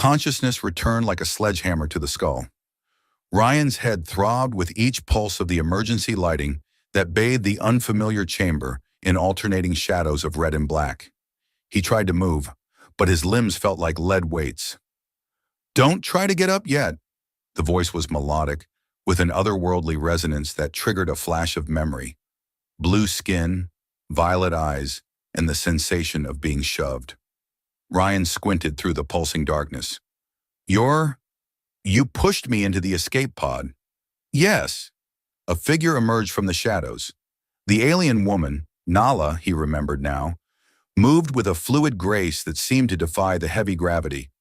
Consciousness returned like a sledgehammer to the skull. Ryan's head throbbed with each pulse of the emergency lighting that bathed the unfamiliar chamber in alternating shadows of red and black. He tried to move, but his limbs felt like lead weights. "Don't try to get up yet." The voice was melodic, with an otherworldly resonance that triggered a flash of memory. Blue skin, violet eyes, and the sensation of being shoved. Ryan squinted through the pulsing darkness. You pushed me into the escape pod." "Yes." A figure emerged from the shadows. The alien woman, Nala, he remembered now, moved with a fluid grace that seemed to defy the heavy gravity.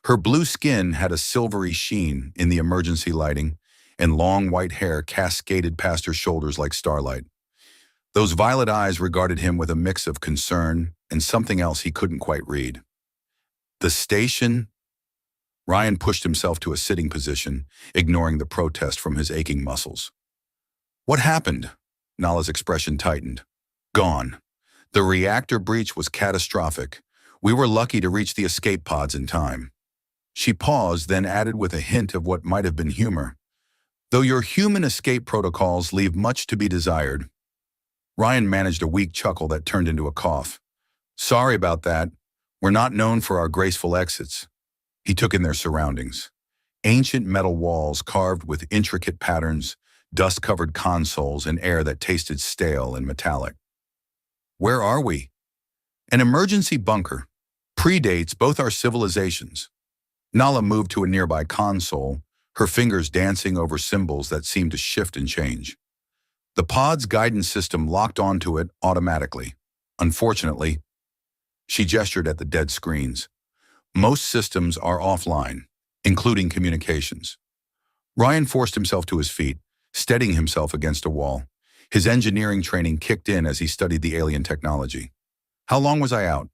Her blue skin had a silvery sheen in the emergency lighting, and long white hair cascaded past her shoulders like starlight. Those violet eyes regarded him with a mix of concern and something else he couldn't quite read. "The station?" Ryan pushed himself to a sitting position, ignoring the protest from his aching muscles. "What happened?" Nala's expression tightened. "Gone. The reactor breach was catastrophic. We were lucky to reach the escape pods in time." She paused, then added with a hint of what might have been humor. "Though your human escape protocols leave much to be desired." Ryan managed a weak chuckle that turned into a cough. "Sorry about that. We're not known for our graceful exits." He took in their surroundings. Ancient metal walls carved with intricate patterns, dust-covered consoles, and air that tasted stale and metallic. "Where are we?" "An emergency bunker. Predates both our civilizations." Nala moved to a nearby console, her fingers dancing over symbols that seemed to shift and change. The pod's guidance system locked onto it automatically. Unfortunately, she gestured at the dead screens. Most systems are offline, including communications. Ryan forced himself to his feet, steadying himself against a wall. His engineering training kicked in as he studied the alien technology. "How long was I out?"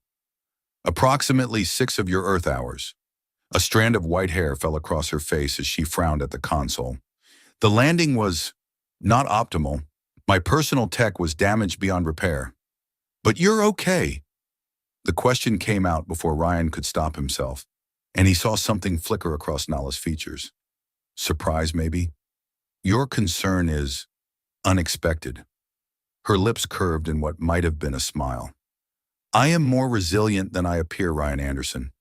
"Approximately 6 of your Earth hours." A strand of white hair fell across her face as she frowned at the console. "The landing was not optimal. My personal tech was damaged beyond repair." "But you're okay." The question came out before Ryan could stop himself, and he saw something flicker across Nala's features. Surprise, maybe? "Your concern is unexpected." Her lips curved in what might have been a smile. "I am more resilient than I appear, Ryan Anderson.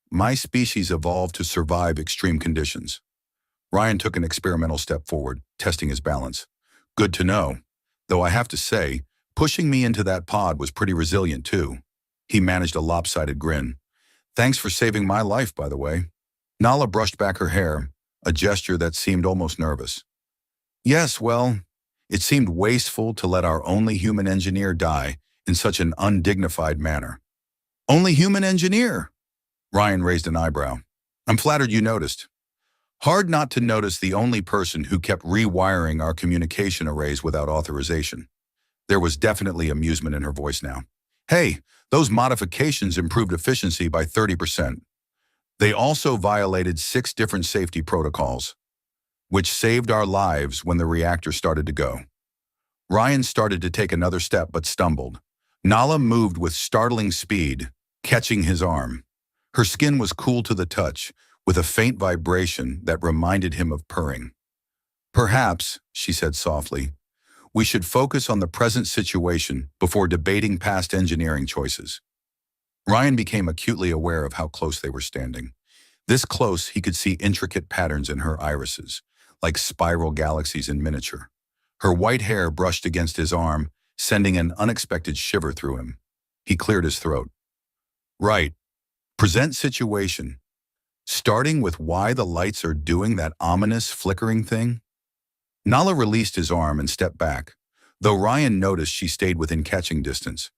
My species evolved to survive extreme conditions." Ryan took an experimental step forward, testing his balance. "Good to know. Though I have to say, pushing me into that pod was pretty resilient too." He managed a lopsided grin. "Thanks for saving my life, by the way." Nala brushed back her hair, a gesture that seemed almost nervous. "Yes, well, it seemed wasteful to let our only human engineer die in such an undignified manner." "Only human engineer?" Ryan raised an eyebrow. "I'm flattered you noticed." "Hard not to notice the only person who kept rewiring our communication arrays without authorization." There was definitely amusement in her voice now. "Hey, those modifications improved efficiency by 30%. They also violated 6 different safety protocols, which saved our lives when the reactor started to go." Ryan started to take another step but stumbled. Nala moved with startling speed, catching his arm. Her skin was cool to the touch, with a faint vibration that reminded him of purring. "Perhaps," she said softly, "we should focus on the present situation before debating past engineering choices." Ryan became acutely aware of how close they were standing. This close, he could see intricate patterns in her irises, like spiral galaxies in miniature. Her white hair brushed against his arm, sending an unexpected shiver through him. He cleared his throat. "Right. Present situation. Starting with why the lights are doing that ominous flickering thing?" Nala released his arm and stepped back, though Ryan noticed she stayed within catching distance.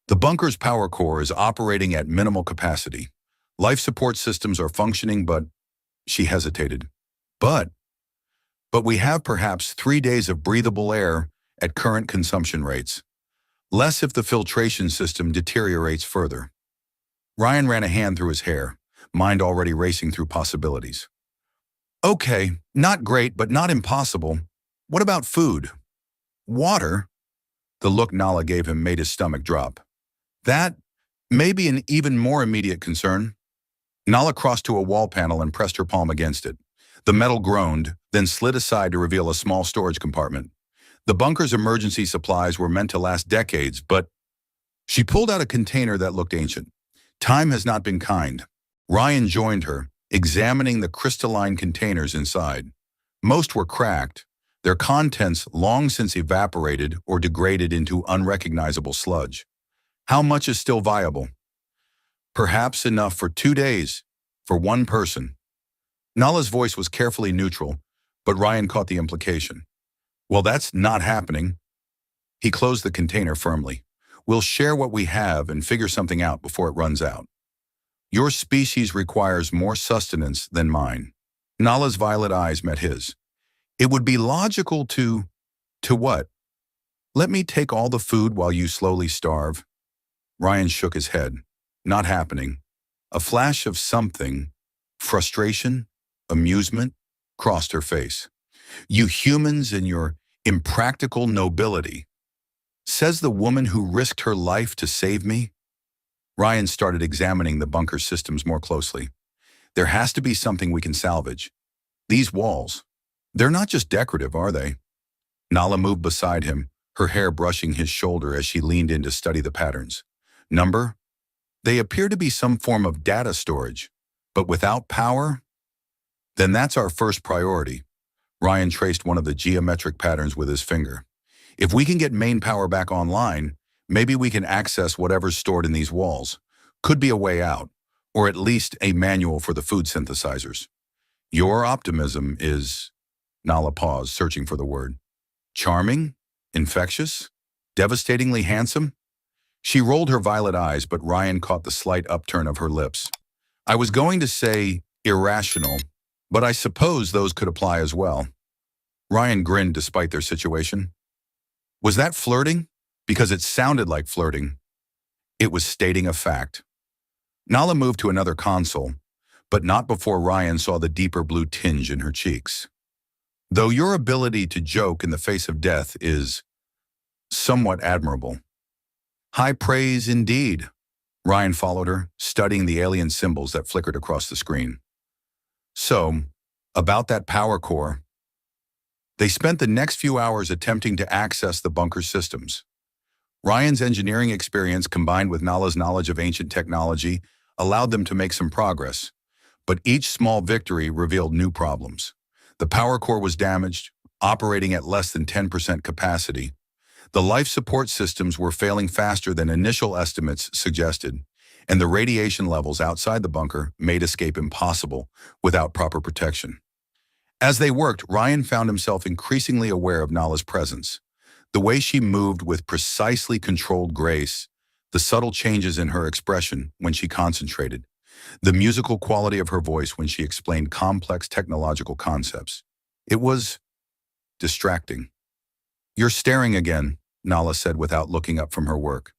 "The bunker's power core is operating at minimal capacity. Life support systems are functioning, but..." She hesitated. But we have perhaps 3 days of breathable air at current consumption rates. Less if the filtration system deteriorates further." Ryan ran a hand through his hair, mind already racing through possibilities. "Okay, not great, but not impossible. What about food? Water?" The look Nala gave him made his stomach drop. "That may be an even more immediate concern." Nala crossed to a wall panel and pressed her palm against it. The metal groaned, then slid aside to reveal a small storage compartment. The bunker's emergency supplies were meant to last decades, but she pulled out a container that looked ancient. Time has not been kind. Ryan joined her, examining the crystalline containers inside. Most were cracked, their contents long since evaporated or degraded into unrecognizable sludge. How much is still viable? Perhaps enough for 2 days, for one person. Nala's voice was carefully neutral, but Ryan caught the implication. Well, that's not happening. He closed the container firmly. We'll share what we have and figure something out before it runs out. Your species requires more sustenance than mine. Nala's violet eyes met his. It would be logical to what? Let me take all the food while you slowly starve. Ryan shook his head. Not happening. A flash of something, frustration, amusement, crossed her face. You humans and your impractical nobility. Says the woman who risked her life to save me? Ryan started examining the bunker systems more closely. There has to be something we can salvage. These walls, they're not just decorative, are they? Nala moved beside him, her hair brushing his shoulder as she leaned in to study the patterns. Number? They appear to be some form of data storage, but without power? Then that's our first priority. Ryan traced one of the geometric patterns with his finger. If we can get main power back online, maybe we can access whatever's stored in these walls. Could be a way out, or at least a manual for the food synthesizers. Your optimism is... Nala paused, searching for the word. Charming? Infectious? Devastatingly handsome? She rolled her violet eyes, but Ryan caught the slight upturn of her lips. I was going to say irrational, but I suppose those could apply as well. Ryan grinned despite their situation. Was that flirting? Because it sounded like flirting. It was stating a fact. Nala moved to another console, but not before Ryan saw the deeper blue tinge in her cheeks. Though your ability to joke in the face of death is somewhat admirable. High praise indeed. Ryan followed her, studying the alien symbols that flickered across the screen. So, about that power core. They spent the next few hours attempting to access the bunker systems. Ryan's engineering experience combined with Nala's knowledge of ancient technology allowed them to make some progress, but each small victory revealed new problems. The power core was damaged, operating at less than 10% capacity. The life support systems were failing faster than initial estimates suggested, and the radiation levels outside the bunker made escape impossible without proper protection. As they worked, Ryan found himself increasingly aware of Nala's presence. The way she moved with precisely controlled grace, the subtle changes in her expression when she concentrated, the musical quality of her voice when she explained complex technological concepts. It was distracting. You're staring again, Nala said without looking up from her work.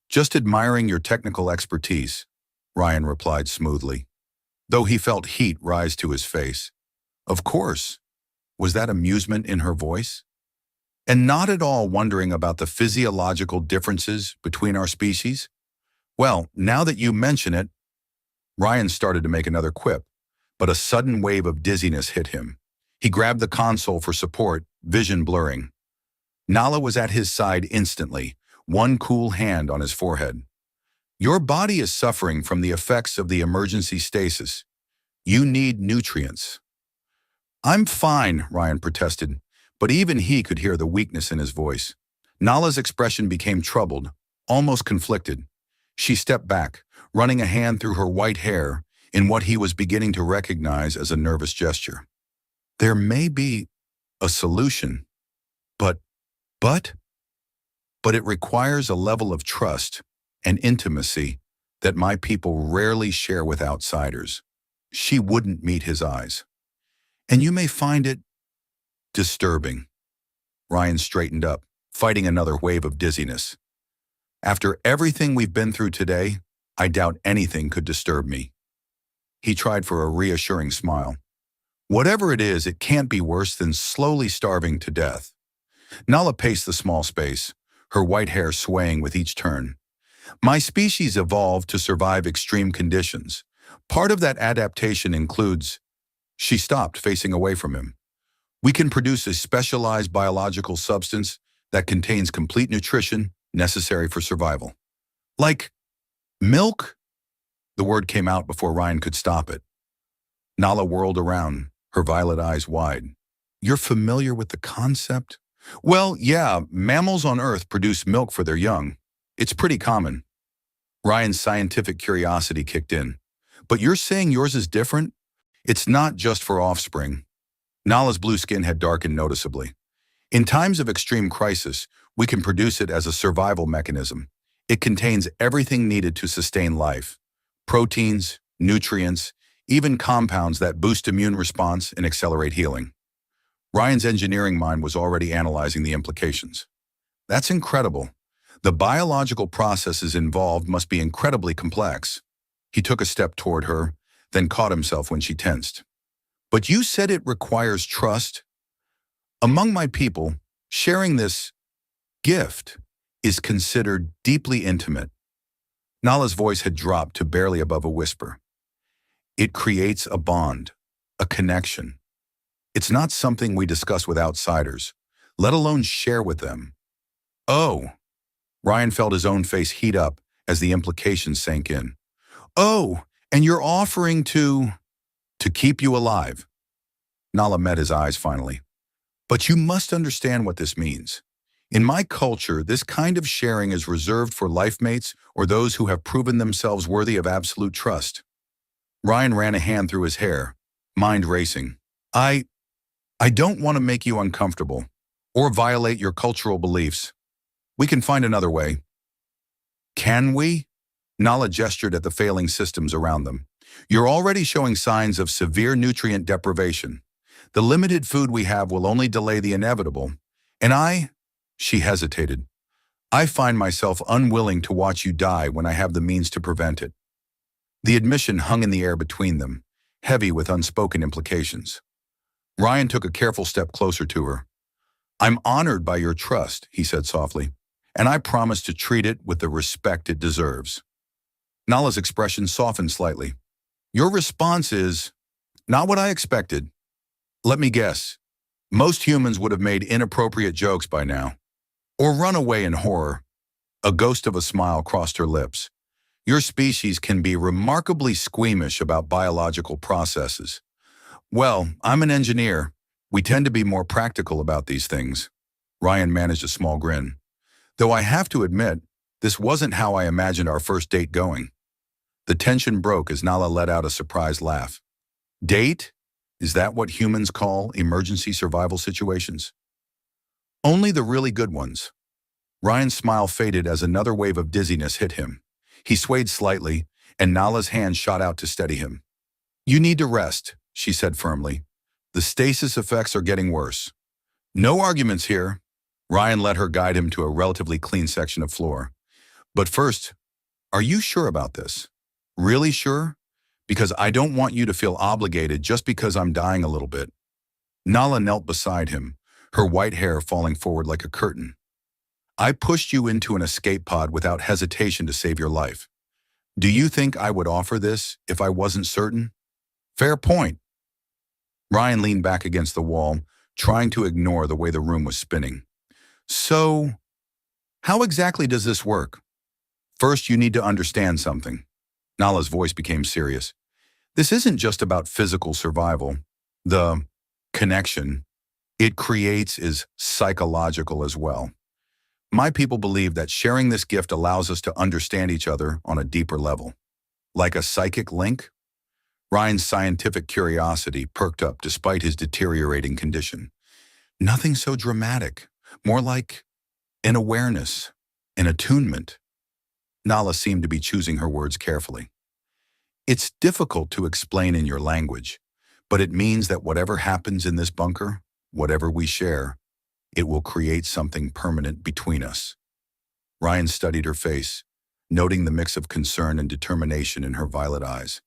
Just admiring your technical expertise, Ryan replied smoothly, though he felt heat rise to his face. Of course. Was that amusement in her voice? And not at all wondering about the physiological differences between our species? Well, now that you mention it, Ryan started to make another quip, but a sudden wave of dizziness hit him. He grabbed the console for support, vision blurring. Nala was at his side instantly, one cool hand on his forehead. Your body is suffering from the effects of the emergency stasis. You need nutrients. I'm fine, Ryan protested, but even he could hear the weakness in his voice. Nala's expression became troubled, almost conflicted. She stepped back, running a hand through her white hair in what he was beginning to recognize as a nervous gesture. There may be a solution, but it requires a level of trust and intimacy that my people rarely share with outsiders. She wouldn't meet his eyes. And you may find it disturbing. Ryan straightened up, fighting another wave of dizziness. After everything we've been through today, I doubt anything could disturb me. He tried for a reassuring smile. Whatever it is, it can't be worse than slowly starving to death. Nala paced the small space, her white hair swaying with each turn. My species evolved to survive extreme conditions, Part of that adaptation includes, she stopped, facing away from him. We can produce a specialized biological substance that contains complete nutrition necessary for survival. Like milk? The word came out before Ryan could stop it. Nala whirled around, her violet eyes wide. You're familiar with the concept? Well, yeah, mammals on Earth produce milk for their young. It's pretty common. Ryan's scientific curiosity kicked in. But you're saying yours is different? It's not just for offspring. Nala's blue skin had darkened noticeably. In times of extreme crisis, we can produce it as a survival mechanism. It contains everything needed to sustain life. Proteins, nutrients, even compounds that boost immune response and accelerate healing. Ryan's engineering mind was already analyzing the implications. That's incredible. The biological processes involved must be incredibly complex. He took a step toward her, then caught himself when she tensed. But you said it requires trust? Among my people, sharing this gift is considered deeply intimate. Nala's voice had dropped to barely above a whisper. It creates a bond, a connection. It's not something we discuss with outsiders, let alone share with them. Oh, Ryan felt his own face heat up as the implications sank in. Oh, and you're offering to keep you alive. Nala met his eyes finally. But you must understand what this means. In my culture, this kind of sharing is reserved for life mates or those who have proven themselves worthy of absolute trust. Ryan ran a hand through his hair, mind racing. I don't want to make you uncomfortable or violate your cultural beliefs. We can find another way. Can we? Nala gestured at the failing systems around them. You're already showing signs of severe nutrient deprivation. The limited food we have will only delay the inevitable. And she hesitated. I find myself unwilling to watch you die when I have the means to prevent it. The admission hung in the air between them, heavy with unspoken implications. Ryan took a careful step closer to her. I'm honored by your trust, he said softly, and I promise to treat it with the respect it deserves. Nala's expression softened slightly. Your response is not what I expected. Let me guess. Most humans would have made inappropriate jokes by now. Or run away in horror. A ghost of a smile crossed her lips. Your species can be remarkably squeamish about biological processes. Well, I'm an engineer. We tend to be more practical about these things. Ryan managed a small grin. Though I have to admit, this wasn't how I imagined our first date going. The tension broke as Nala let out a surprised laugh. Date? Is that what humans call emergency survival situations? Only the really good ones. Ryan's smile faded as another wave of dizziness hit him. He swayed slightly, and Nala's hand shot out to steady him. You need to rest, she said firmly. The stasis effects are getting worse. No arguments here. Ryan let her guide him to a relatively clean section of floor. But first, are you sure about this? Really sure? Because I don't want you to feel obligated just because I'm dying a little bit. Nala knelt beside him, her white hair falling forward like a curtain. I pushed you into an escape pod without hesitation to save your life. Do you think I would offer this if I wasn't certain? Fair point. Ryan leaned back against the wall, trying to ignore the way the room was spinning. So, how exactly does this work? First, you need to understand something. Nala's voice became serious. This isn't just about physical survival. The connection it creates is psychological as well. My people believe that sharing this gift allows us to understand each other on a deeper level. Like a psychic link? Ryan's scientific curiosity perked up despite his deteriorating condition. Nothing so dramatic, more like an awareness, an attunement. Nala seemed to be choosing her words carefully. It's difficult to explain in your language, but it means that whatever happens in this bunker, whatever we share, it will create something permanent between us. Ryan studied her face, noting the mix of concern and determination in her violet eyes.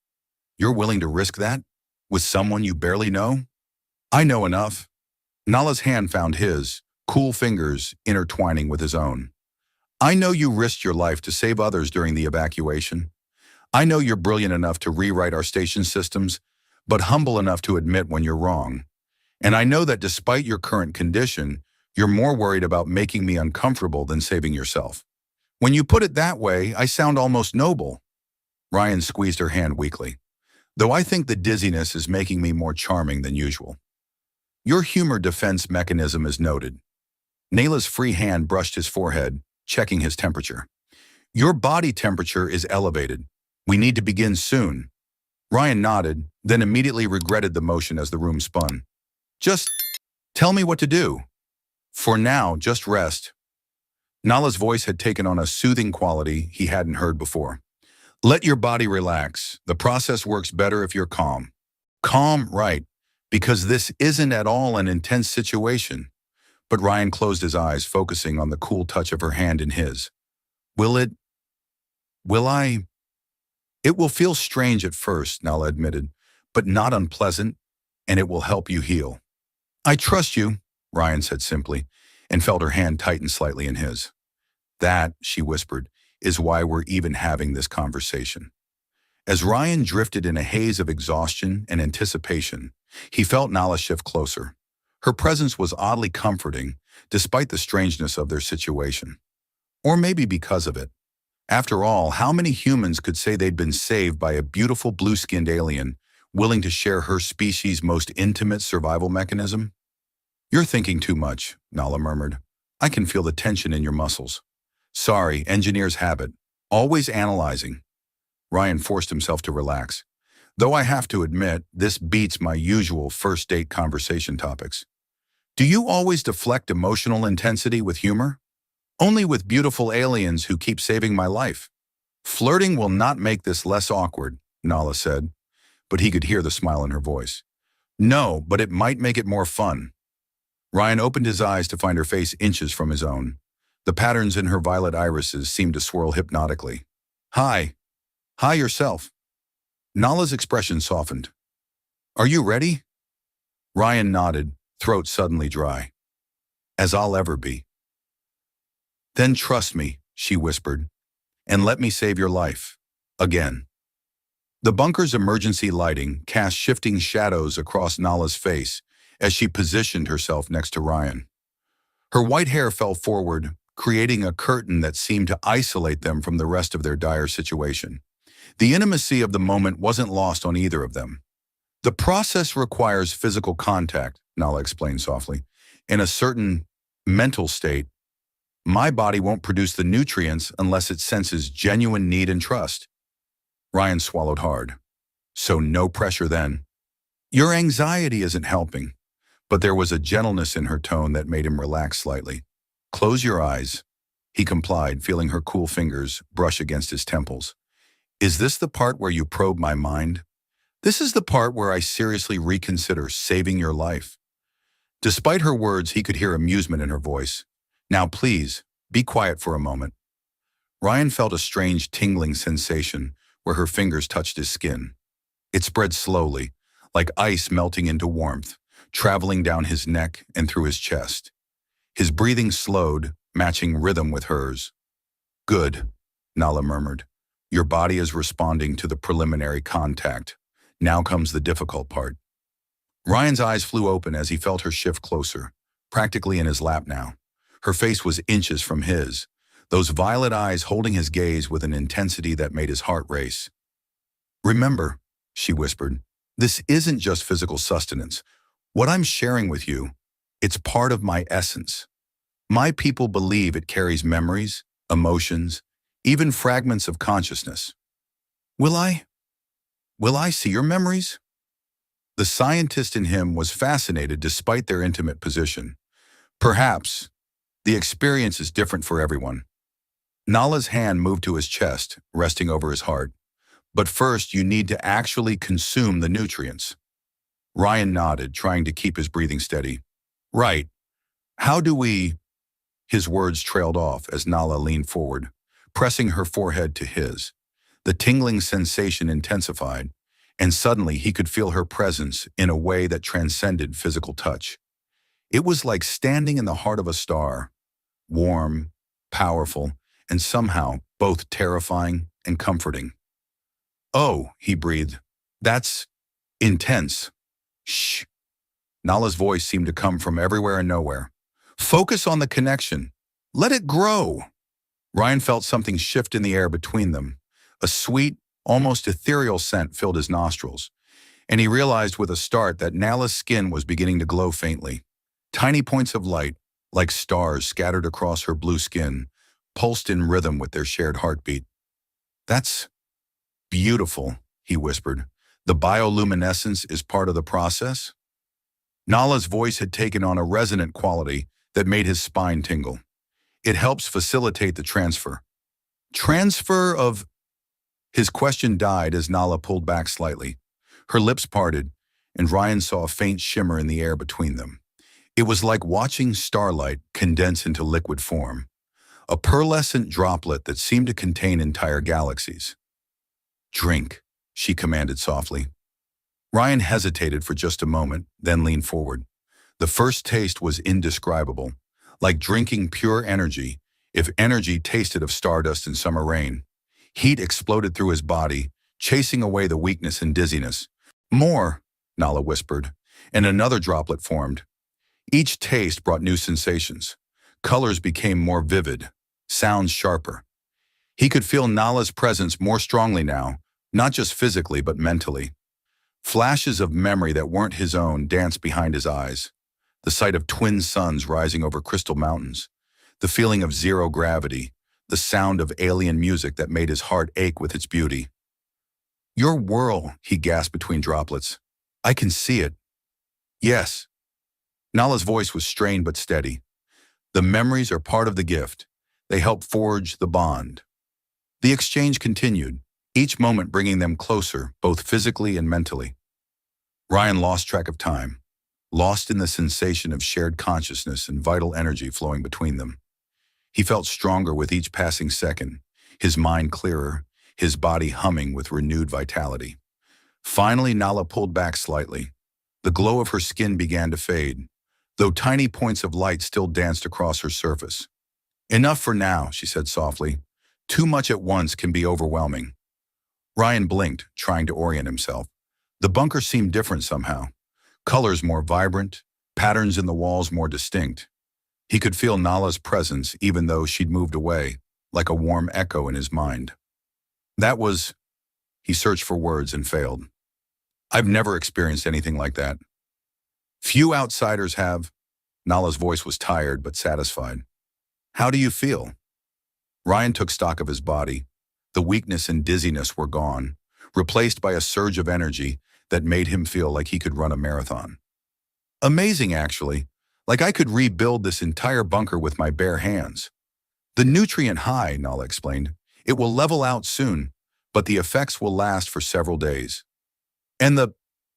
You're willing to risk that? With someone you barely know? I know enough. Nala's hand found his, cool fingers intertwining with his own. I know you risked your life to save others during the evacuation. I know you're brilliant enough to rewrite our station systems, but humble enough to admit when you're wrong. And I know that despite your current condition, you're more worried about making me uncomfortable than saving yourself. When you put it that way, I sound almost noble. Ryan squeezed her hand weakly. Though I think the dizziness is making me more charming than usual. Your humor defense mechanism is noted. Nayla's free hand brushed his forehead, checking his temperature. Your body temperature is elevated. We need to begin soon. Ryan nodded, then immediately regretted the motion as the room spun. Just tell me what to do. For now, just rest. Nala's voice had taken on a soothing quality he hadn't heard before. Let your body relax. The process works better if you're calm. Calm, right, because this isn't at all an intense situation. But Ryan closed his eyes, focusing on the cool touch of her hand in his. Will I? It will feel strange at first, Nala admitted, but not unpleasant, and it will help you heal. I trust you, Ryan said simply, and felt her hand tighten slightly in his. That, she whispered, is why we're even having this conversation. As Ryan drifted in a haze of exhaustion and anticipation, he felt Nala shift closer. Her presence was oddly comforting, despite the strangeness of their situation. Or maybe because of it. After all, how many humans could say they'd been saved by a beautiful blue-skinned alien willing to share her species' most intimate survival mechanism? You're thinking too much, Nala murmured. I can feel the tension in your muscles. Sorry, engineer's habit. Always analyzing. Ryan forced himself to relax. Though I have to admit, this beats my usual first date conversation topics. Do you always deflect emotional intensity with humor? Only with beautiful aliens who keep saving my life. Flirting will not make this less awkward, Nala said, but he could hear the smile in her voice. No, but it might make it more fun. Ryan opened his eyes to find her face inches from his own. The patterns in her violet irises seemed to swirl hypnotically. Hi. Hi yourself. Nala's expression softened. Are you ready? Ryan nodded, throat suddenly dry. As I'll ever be. Then trust me, she whispered, and let me save your life. Again. The bunker's emergency lighting cast shifting shadows across Nala's face as she positioned herself next to Ryan. Her white hair fell forward, creating a curtain that seemed to isolate them from the rest of their dire situation. The intimacy of the moment wasn't lost on either of them. The process requires physical contact, Nala explained softly, in a certain mental state. My body won't produce the nutrients unless it senses genuine need and trust. Ryan swallowed hard. So no pressure then. Your anxiety isn't helping, but there was a gentleness in her tone that made him relax slightly. Close your eyes. He complied, feeling her cool fingers brush against his temples. Is this the part where you probe my mind? This is the part where I seriously reconsider saving your life. Despite her words, he could hear amusement in her voice. Now please, be quiet for a moment. Ryan felt a strange tingling sensation where her fingers touched his skin. It spread slowly, like ice melting into warmth, traveling down his neck and through his chest. His breathing slowed, matching rhythm with hers. Good, Nala murmured. Your body is responding to the preliminary contact. Now comes the difficult part. Ryan's eyes flew open as he felt her shift closer, practically in his lap now. Her face was inches from his, those violet eyes holding his gaze with an intensity that made his heart race. Remember, she whispered, this isn't just physical sustenance. What I'm sharing with you, it's part of my essence. My people believe it carries memories, emotions, even fragments of consciousness. Will I see your memories? The scientist in him was fascinated despite their intimate position. Perhaps. The experience is different for everyone. Nala's hand moved to his chest, resting over his heart. But first, you need to actually consume the nutrients. Ryan nodded, trying to keep his breathing steady. Right. How do we... His words trailed off as Nala leaned forward, pressing her forehead to his. The tingling sensation intensified, and suddenly he could feel her presence in a way that transcended physical touch. It was like standing in the heart of a star, warm, powerful, and somehow both terrifying and comforting. Oh, he breathed. That's intense. Shh. Nala's voice seemed to come from everywhere and nowhere. Focus on the connection. Let it grow. Ryan felt something shift in the air between them. A sweet, almost ethereal scent filled his nostrils, and he realized with a start that Nala's skin was beginning to glow faintly. Tiny points of light, like stars scattered across her blue skin, pulsed in rhythm with their shared heartbeat. That's beautiful, he whispered. The bioluminescence is part of the process? Nala's voice had taken on a resonant quality that made his spine tingle. It helps facilitate the transfer. Transfer of... His question died as Nala pulled back slightly. Her lips parted, and Ryan saw a faint shimmer in the air between them. It was like watching starlight condense into liquid form, a pearlescent droplet that seemed to contain entire galaxies. Drink, she commanded softly. Ryan hesitated for just a moment, then leaned forward. The first taste was indescribable, like drinking pure energy, if energy tasted of stardust in summer rain. Heat exploded through his body, chasing away the weakness and dizziness. More, Nala whispered, and another droplet formed. Each taste brought new sensations. Colors became more vivid, sounds sharper. He could feel Nala's presence more strongly now, not just physically but mentally. Flashes of memory that weren't his own danced behind his eyes. The sight of twin suns rising over crystal mountains. The feeling of zero gravity. The sound of alien music that made his heart ache with its beauty. Your whirl, he gasped between droplets. I can see it. Yes. Nala's voice was strained but steady. The memories are part of the gift. They help forge the bond. The exchange continued, each moment bringing them closer, both physically and mentally. Ryan lost track of time, lost in the sensation of shared consciousness and vital energy flowing between them. He felt stronger with each passing second, his mind clearer, his body humming with renewed vitality. Finally, Nala pulled back slightly. The glow of her skin began to fade, though tiny points of light still danced across her surface. Enough for now, she said softly. Too much at once can be overwhelming. Ryan blinked, trying to orient himself. The bunker seemed different somehow. Colors more vibrant, patterns in the walls more distinct. He could feel Nala's presence even though she'd moved away, like a warm echo in his mind. That was... He searched for words and failed. I've never experienced anything like that. Few outsiders have. Nala's voice was tired but satisfied. How do you feel? Ryan took stock of his body. The weakness and dizziness were gone, replaced by a surge of energy that made him feel like he could run a marathon. Amazing, actually. Like I could rebuild this entire bunker with my bare hands. The nutrient high, Nala explained. It will level out soon, but the effects will last for several days. And the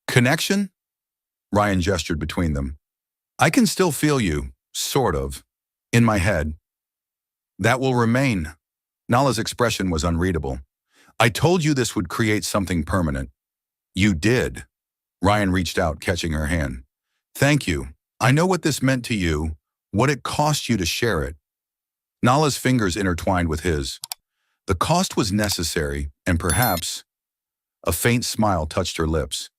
connection? Ryan gestured between them. I can still feel you, sort of, in my head. That will remain. Nala's expression was unreadable. I told you this would create something permanent. You did. Ryan reached out, catching her hand. Thank you. I know what this meant to you, what it cost you to share it. Nala's fingers intertwined with his. The cost was necessary, and perhaps... A faint smile touched her lips,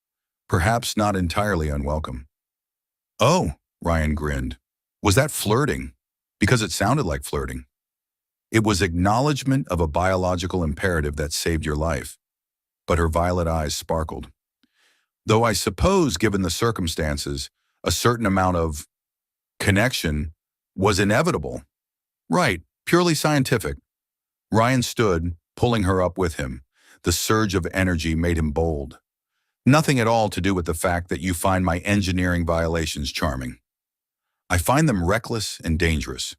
perhaps not entirely unwelcome. Oh, Ryan grinned. Was that flirting? Because it sounded like flirting. It was acknowledgement of a biological imperative that saved your life. But her violet eyes sparkled. Though I suppose, given the circumstances, a certain amount of connection was inevitable. Right, purely scientific. Ryan stood, pulling her up with him. The surge of energy made him bold. Nothing at all to do with the fact that you find my engineering violations charming. I find them reckless and dangerous.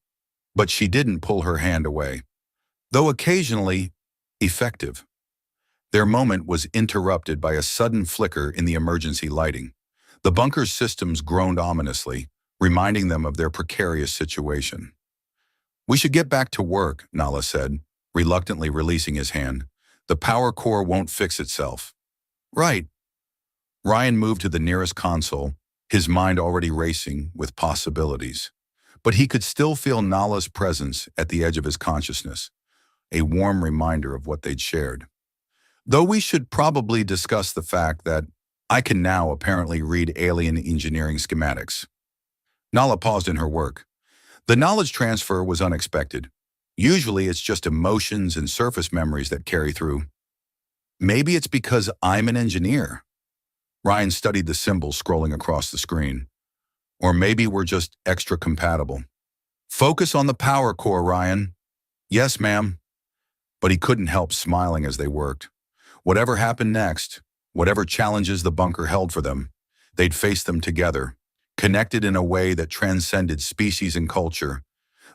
But she didn't pull her hand away, though occasionally effective. Their moment was interrupted by a sudden flicker in the emergency lighting. The bunker's systems groaned ominously, reminding them of their precarious situation. We should get back to work, Nala said, reluctantly releasing his hand. The power core won't fix itself. Right. Ryan moved to the nearest console, his mind already racing with possibilities. But he could still feel Nala's presence at the edge of his consciousness, a warm reminder of what they'd shared. Though we should probably discuss the fact that I can now apparently read alien engineering schematics. Nala paused in her work. The knowledge transfer was unexpected. Usually it's just emotions and surface memories that carry through. Maybe it's because I'm an engineer. Ryan studied the symbols scrolling across the screen. Or maybe we're just extra compatible. Focus on the power core, Ryan. Yes, ma'am. But he couldn't help smiling as they worked. Whatever happened next, whatever challenges the bunker held for them, they'd face them together, connected in a way that transcended species and culture,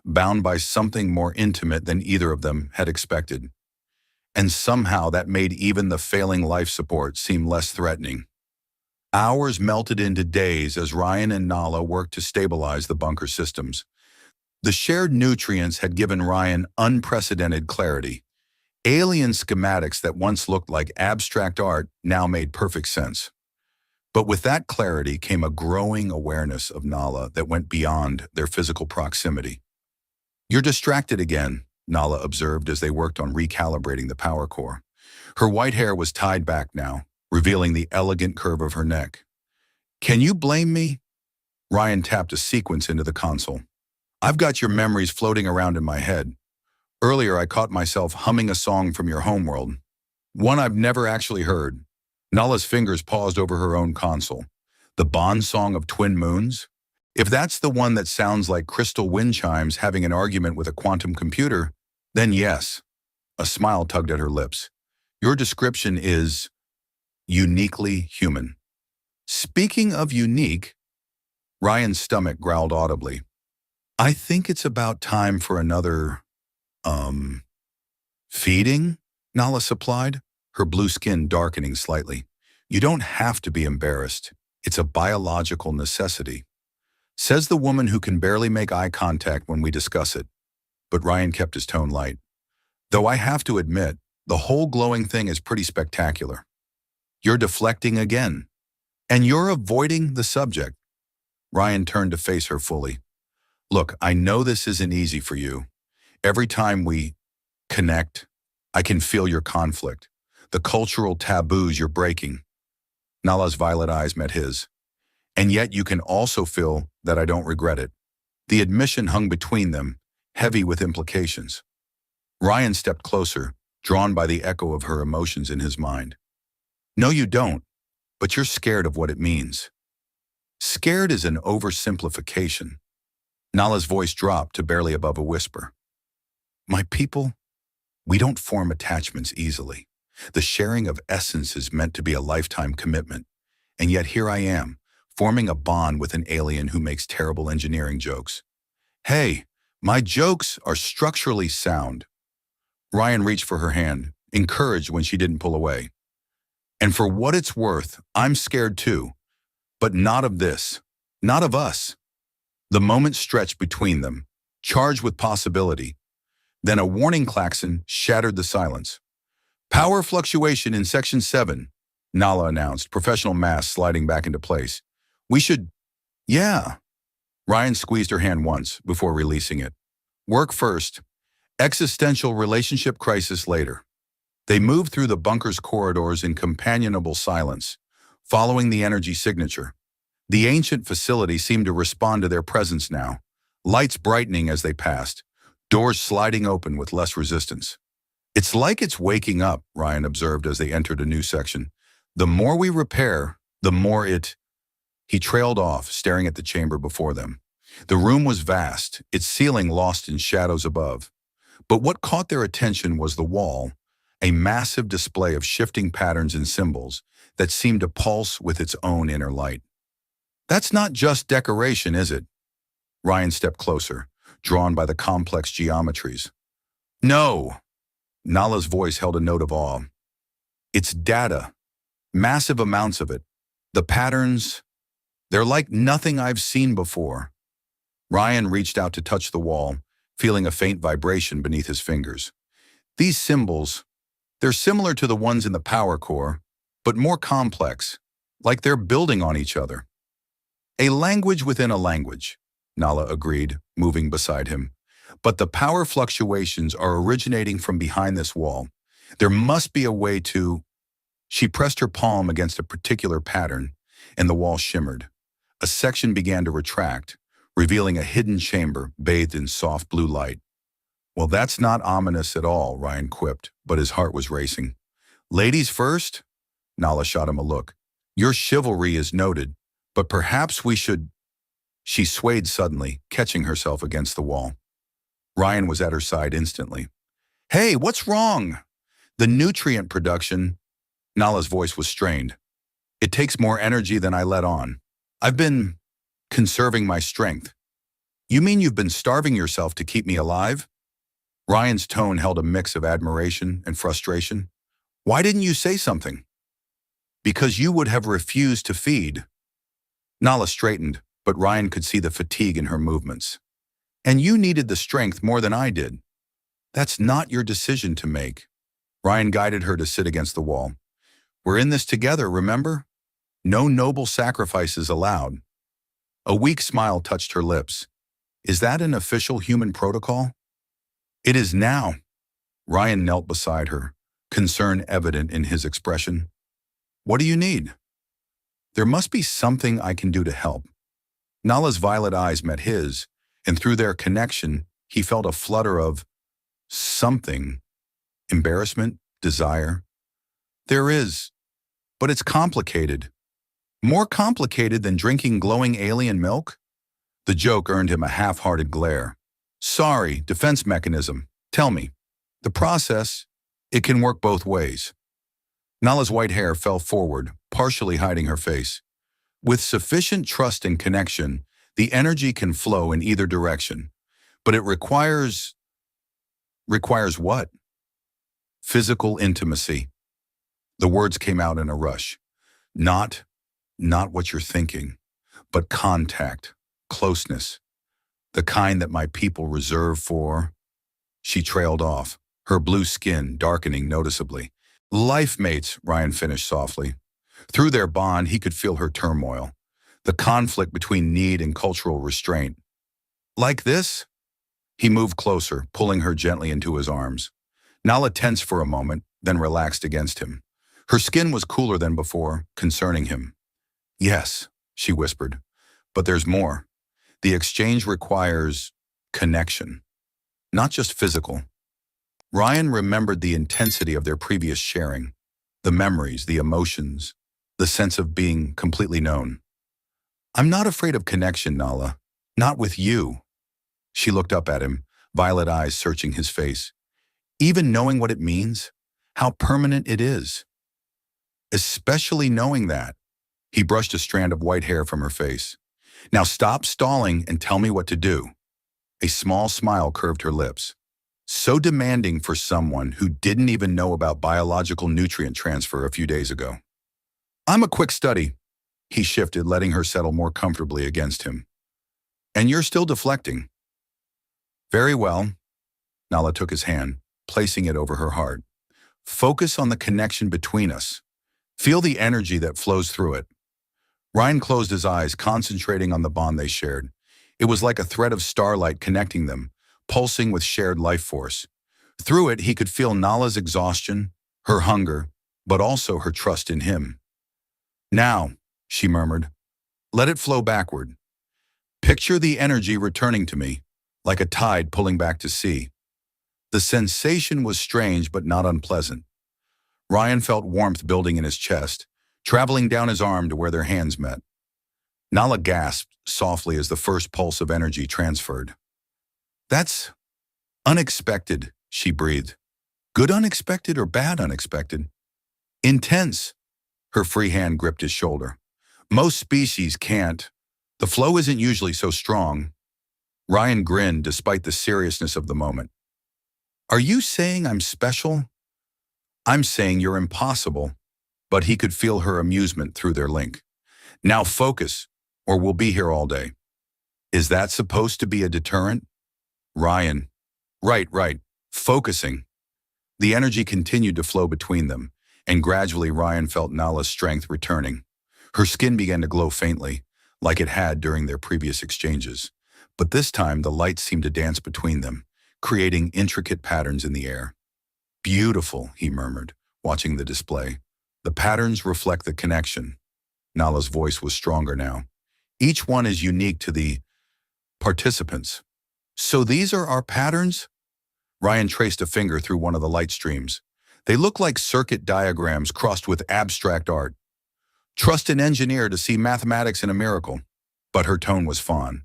bound by something more intimate than either of them had expected. And somehow that made even the failing life support seem less threatening. Hours melted into days as Ryan and Nala worked to stabilize the bunker systems. The shared nutrients had given Ryan unprecedented clarity. Alien schematics that once looked like abstract art now made perfect sense. But with that clarity came a growing awareness of Nala that went beyond their physical proximity. "You're distracted again," Nala observed as they worked on recalibrating the power core. Her white hair was tied back now, revealing the elegant curve of her neck. "Can you blame me?" Ryan tapped a sequence into the console. "I've got your memories floating around in my head. Earlier I caught myself humming a song from your homeworld. One I've never actually heard." Nala's fingers paused over her own console. "The Bond song of Twin Moons? If that's the one that sounds like crystal wind chimes having an argument with a quantum computer, then yes." A smile tugged at her lips. "Your description is uniquely human." Speaking of unique, Ryan's stomach growled audibly. "I think it's about time for another, feeding?" Nala supplied, her blue skin darkening slightly. "You don't have to be embarrassed. It's a biological necessity," says the woman who can barely make eye contact when we discuss it. But Ryan kept his tone light. "Though I have to admit, the whole glowing thing is pretty spectacular." "You're deflecting again. And you're avoiding the subject." Ryan turned to face her fully. "Look, I know this isn't easy for you. Every time we connect, I can feel your conflict, the cultural taboos you're breaking." Nala's violet eyes met his. "And yet you can also feel that I don't regret it." The admission hung between them, heavy with implications. Ryan stepped closer, drawn by the echo of her emotions in his mind. "No, you don't, but you're scared of what it means." Scared is an oversimplification. Nala's voice dropped to barely above a whisper. "My people, we don't form attachments easily. The sharing of essence is meant to be a lifetime commitment. And yet here I am, forming a bond with an alien who makes terrible engineering jokes. Hey, my jokes are structurally sound." Ryan reached for her hand, encouraged when she didn't pull away. "And for what it's worth, I'm scared too. But not of this. Not of us." The moment stretched between them, charged with possibility. Then a warning klaxon shattered the silence. "Power fluctuation in Section 7, Nala announced, professional mask sliding back into place. "We should—" "Yeah." Ryan squeezed her hand once before releasing it. "Work first. Existential relationship crisis later." They moved through the bunker's corridors in companionable silence, following the energy signature. The ancient facility seemed to respond to their presence now, lights brightening as they passed, doors sliding open with less resistance. "It's like it's waking up," Ryan observed as they entered a new section. "The more we repair, the more it—" He trailed off, staring at the chamber before them. The room was vast, its ceiling lost in shadows above. But what caught their attention was the wall, a massive display of shifting patterns and symbols that seemed to pulse with its own inner light. "That's not just decoration, is it?" Ryan stepped closer, drawn by the complex geometries. "No." Nala's voice held a note of awe. "It's data. Massive amounts of it. The patterns, they're like nothing I've seen before." Ryan reached out to touch the wall, feeling a faint vibration beneath his fingers. "These symbols, they're similar to the ones in the power core, but more complex, like they're building on each other." "A language within a language," Nala agreed, moving beside him. "But the power fluctuations are originating from behind this wall. There must be a way to... She pressed her palm against a particular pattern, and the wall shimmered. A section began to retract, revealing a hidden chamber bathed in soft blue light. Well, that's not ominous at all, Ryan quipped, but his heart was racing. Ladies first? Nala shot him a look. Your chivalry is noted, but perhaps we should... She swayed suddenly, catching herself against the wall. Ryan was at her side instantly. Hey, what's wrong? The nutrient production... Nala's voice was strained. It takes more energy than I let on. I've been conserving my strength. You mean you've been starving yourself to keep me alive? Ryan's tone held a mix of admiration and frustration. Why didn't you say something? Because you would have refused to feed. Nala straightened, but Ryan could see the fatigue in her movements. And you needed the strength more than I did. That's not your decision to make. Ryan guided her to sit against the wall. We're in this together, remember? No noble sacrifices allowed. A weak smile touched her lips. Is that an official human protocol? It is now. Ryan knelt beside her, concern evident in his expression. What do you need? There must be something I can do to help. Nala's violet eyes met his, and through their connection, he felt a flutter of something. Embarrassment, desire. There is, but it's complicated. More complicated than drinking glowing alien milk? The joke earned him a half-hearted glare. Sorry, defense mechanism. Tell me. The process, it can work both ways. Nala's white hair fell forward, partially hiding her face. With sufficient trust and connection, the energy can flow in either direction. But it requires... Requires what? Physical intimacy. The words came out in a rush. Not what you're thinking, but contact, closeness, the kind that my people reserve for... She trailed off, her blue skin darkening noticeably. Life mates, Ryan finished softly. Through their bond, he could feel her turmoil, the conflict between need and cultural restraint. Like this? He moved closer, pulling her gently into his arms. Nala tensed for a moment, then relaxed against him. Her skin was cooler than before, concerning him. Yes, she whispered, but there's more. The exchange requires connection, not just physical. Ryan remembered the intensity of their previous sharing, the memories, the emotions, the sense of being completely known. I'm not afraid of connection, Nala. Not with you. She looked up at him, violet eyes searching his face. Even knowing what it means, how permanent it is. Especially knowing that. He brushed a strand of white hair from her face. Now stop stalling and tell me what to do. A small smile curved her lips. So demanding for someone who didn't even know about biological nutrient transfer a few days ago. I'm a quick study. He shifted, letting her settle more comfortably against him. And you're still deflecting. Very well. Nala took his hand, placing it over her heart. Focus on the connection between us. Feel the energy that flows through it. Ryan closed his eyes, concentrating on the bond they shared. It was like a thread of starlight connecting them, pulsing with shared life force. Through it, he could feel Nala's exhaustion, her hunger, but also her trust in him. Now, she murmured, let it flow backward. Picture the energy returning to me, like a tide pulling back to sea. The sensation was strange but not unpleasant. Ryan felt warmth building in his chest, traveling down his arm to where their hands met. Nala gasped softly as the first pulse of energy transferred. That's unexpected, she breathed. Good unexpected or bad unexpected? Intense. Her free hand gripped his shoulder. Most species can't. The flow isn't usually so strong. Ryan grinned despite the seriousness of the moment. Are you saying I'm special? I'm saying you're impossible. But he could feel her amusement through their link. Now focus, or we'll be here all day. Is that supposed to be a deterrent? Ryan. Right. Focusing. The energy continued to flow between them, and gradually Ryan felt Nala's strength returning. Her skin began to glow faintly, like it had during their previous exchanges. But this time the light seemed to dance between them, creating intricate patterns in the air. Beautiful, he murmured, watching the display. The patterns reflect the connection. Nala's voice was stronger now. Each one is unique to the participants. So these are our patterns? Ryan traced a finger through one of the light streams. They look like circuit diagrams crossed with abstract art. Trust an engineer to see mathematics in a miracle. But her tone was fond.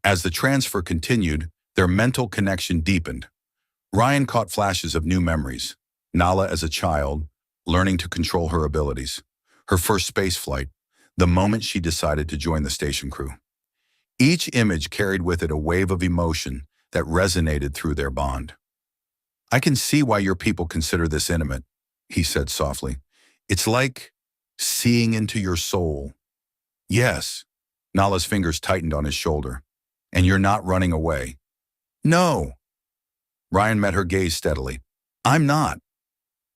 As the transfer continued, their mental connection deepened. Ryan caught flashes of new memories. Nala as a child, learning to control her abilities. Her first space flight, the moment she decided to join the station crew. Each image carried with it a wave of emotion that resonated through their bond. I can see why your people consider this intimate, he said softly. It's like seeing into your soul. Yes. Nala's fingers tightened on his shoulder. And you're not running away. No. Ryan met her gaze steadily. I'm not.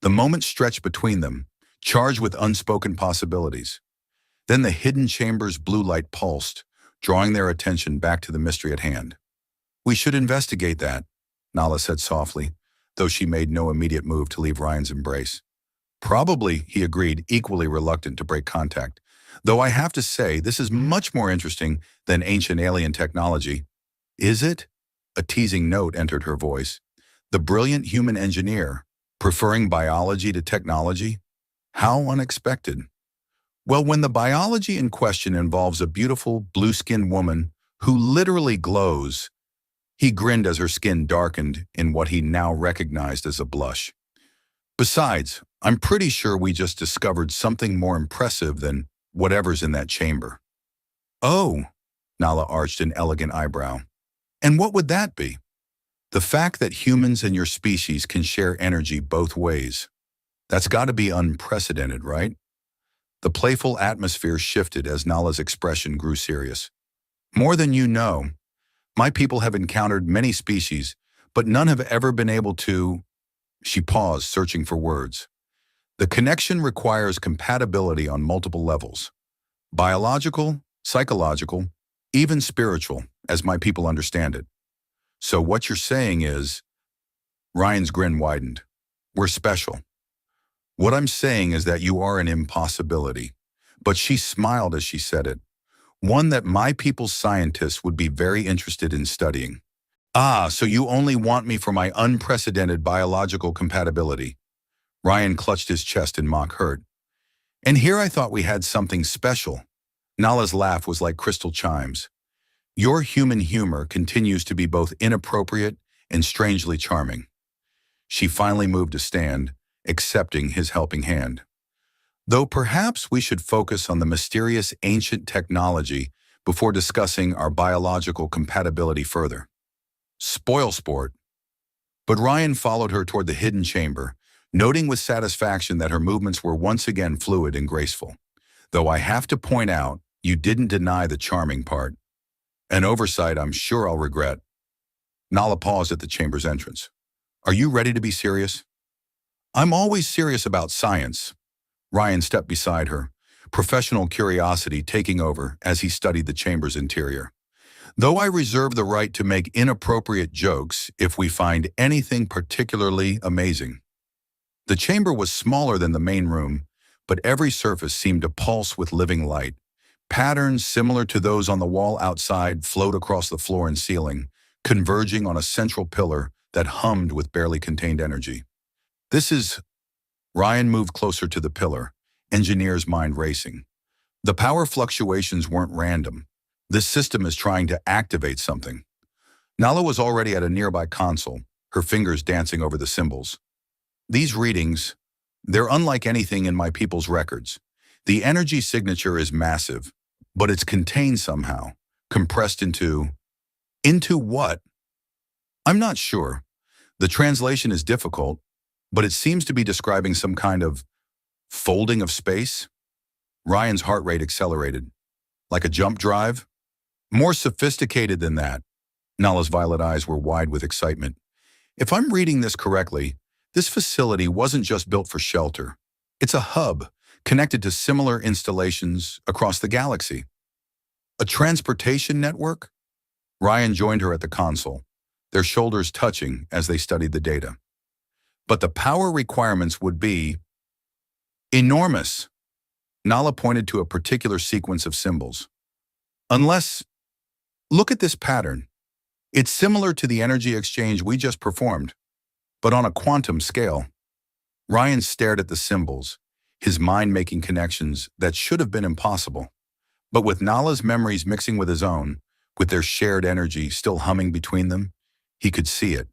The moment stretched between them, charged with unspoken possibilities. Then the hidden chamber's blue light pulsed, drawing their attention back to the mystery at hand. We should investigate that, Nala said softly, though she made no immediate move to leave Ryan's embrace. Probably, he agreed, equally reluctant to break contact. Though I have to say, this is much more interesting than ancient alien technology. Is it? A teasing note entered her voice. The brilliant human engineer, preferring biology to technology? How unexpected. Well, when the biology in question involves a beautiful, blue-skinned woman who literally glows, he grinned as her skin darkened in what he now recognized as a blush. Besides, I'm pretty sure we just discovered something more impressive than whatever's in that chamber. Oh, Nala arched an elegant eyebrow. And what would that be? The fact that humans and your species can share energy both ways. That's got to be unprecedented, right? The playful atmosphere shifted as Nala's expression grew serious. More than you know, my people have encountered many species, but none have ever been able to... She paused, searching for words. The connection requires compatibility on multiple levels. Biological, psychological, even spiritual, as my people understand it. So what you're saying is... Ryan's grin widened. We're special. What I'm saying is that you are an impossibility. But she smiled as she said it. One that my people's scientists would be very interested in studying. Ah, so you only want me for my unprecedented biological compatibility. Ryan clutched his chest in mock hurt. And here I thought we had something special. Nala's laugh was like crystal chimes. Your human humor continues to be both inappropriate and strangely charming. She finally moved to stand, accepting his helping hand. Though perhaps we should focus on the mysterious ancient technology before discussing our biological compatibility further. Spoil sport. But Ryan followed her toward the hidden chamber, noting with satisfaction that her movements were once again fluid and graceful. Though I have to point out, you didn't deny the charming part. An oversight I'm sure I'll regret. Nala paused at the chamber's entrance. Are you ready to be serious? I'm always serious about science. Ryan stepped beside her, professional curiosity taking over as he studied the chamber's interior. Though I reserve the right to make inappropriate jokes if we find anything particularly amazing. The chamber was smaller than the main room, but every surface seemed to pulse with living light. Patterns similar to those on the wall outside flowed across the floor and ceiling, converging on a central pillar that hummed with barely contained energy. This is... Ryan moved closer to the pillar, engineer's mind racing. The power fluctuations weren't random. This system is trying to activate something. Nala was already at a nearby console, her fingers dancing over the symbols. These readings, they're unlike anything in my people's records. The energy signature is massive, but it's contained somehow, compressed into... Into what? I'm not sure. The translation is difficult, but it seems to be describing some kind of folding of space. Ryan's heart rate accelerated. Like a jump drive? More sophisticated than that. Nala's violet eyes were wide with excitement. If I'm reading this correctly, this facility wasn't just built for shelter. It's a hub connected to similar installations across the galaxy. A transportation network? Ryan joined her at the console, their shoulders touching as they studied the data. but the power requirements would be enormous. Nala pointed to a particular sequence of symbols. Unless, look at this pattern. It's similar to the energy exchange we just performed, but on a quantum scale. Ryan stared at the symbols, his mind making connections that should have been impossible. But with Nala's memories mixing with his own, with their shared energy still humming between them, he could see it.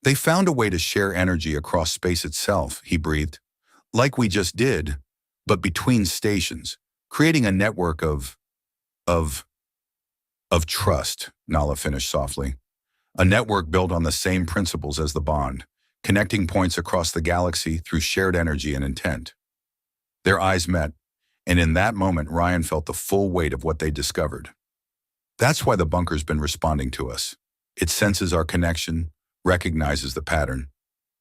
They found a way to share energy across space itself, he breathed, like we just did, but between stations, creating a network of trust, Nala finished softly. A network built on the same principles as the bond, connecting points across the galaxy through shared energy and intent. Their eyes met, and in that moment Ryan felt the full weight of what they discovered. That's why the bunker's been responding to us. It senses our connection, recognizes the pattern.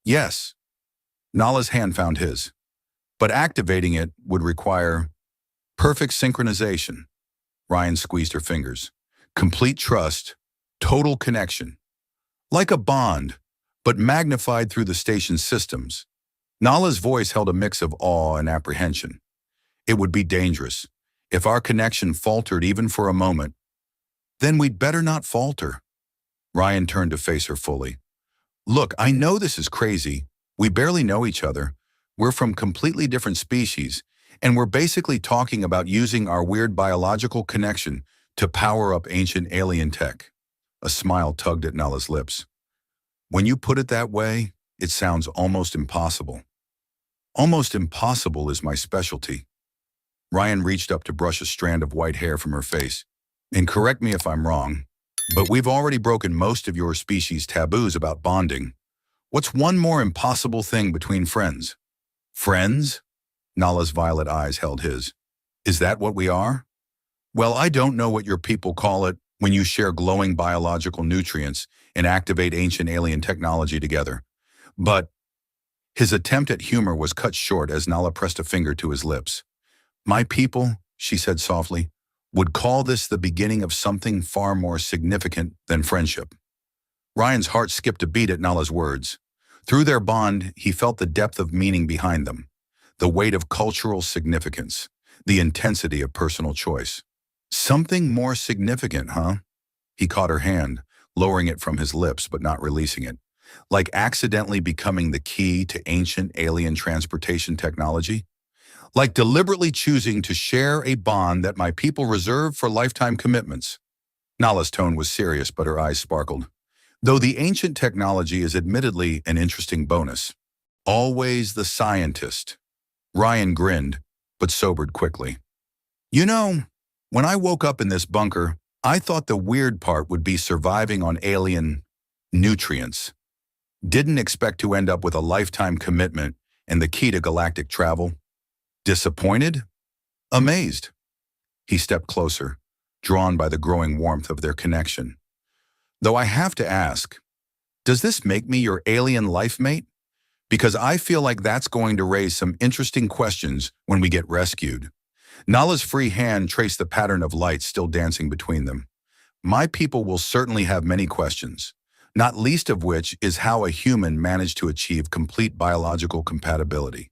Yes, Nala's hand found his, but activating it would require perfect synchronization. Ryan squeezed her fingers. Complete trust, total connection. Like a bond, but magnified through the station's systems. Nala's voice held a mix of awe and apprehension. It would be dangerous. If our connection faltered even for a moment, then we'd better not falter. Ryan turned to face her fully. Look, I know this is crazy. We barely know each other. We're from completely different species, and we're basically talking about using our weird biological connection to power up ancient alien tech. A smile tugged at Nala's lips. When you put it that way, it sounds almost impossible. Almost impossible is my specialty. Ryan reached up to brush a strand of white hair from her face. And correct me if I'm wrong, but we've already broken most of your species' taboos about bonding. What's one more impossible thing between friends? Friends? Nala's violet eyes held his. Is that what we are? Well, I don't know what your people call it when you share glowing biological nutrients and activate ancient alien technology together. But his attempt at humor was cut short as Nala pressed a finger to his lips. My people, she said softly, would call this the beginning of something far more significant than friendship. Ryan's heart skipped a beat at Nala's words. Through their bond, he felt the depth of meaning behind them, the weight of cultural significance, the intensity of personal choice. Something more significant, huh? He caught her hand, lowering it from his lips but not releasing it, like accidentally becoming the key to ancient alien transportation technology. Like deliberately choosing to share a bond that my people reserve for lifetime commitments. Nala's tone was serious, but her eyes sparkled. Though the ancient technology is admittedly an interesting bonus. Always the scientist. Ryan grinned, but sobered quickly. You know, when I woke up in this bunker, I thought the weird part would be surviving on alien nutrients. Didn't expect to end up with a lifetime commitment and the key to galactic travel. Disappointed? Amazed. He stepped closer, drawn by the growing warmth of their connection. Though I have to ask, does this make me your alien life mate? Because I feel like that's going to raise some interesting questions when we get rescued. Nala's free hand traced the pattern of light still dancing between them. My people will certainly have many questions, not least of which is how a human managed to achieve complete biological compatibility.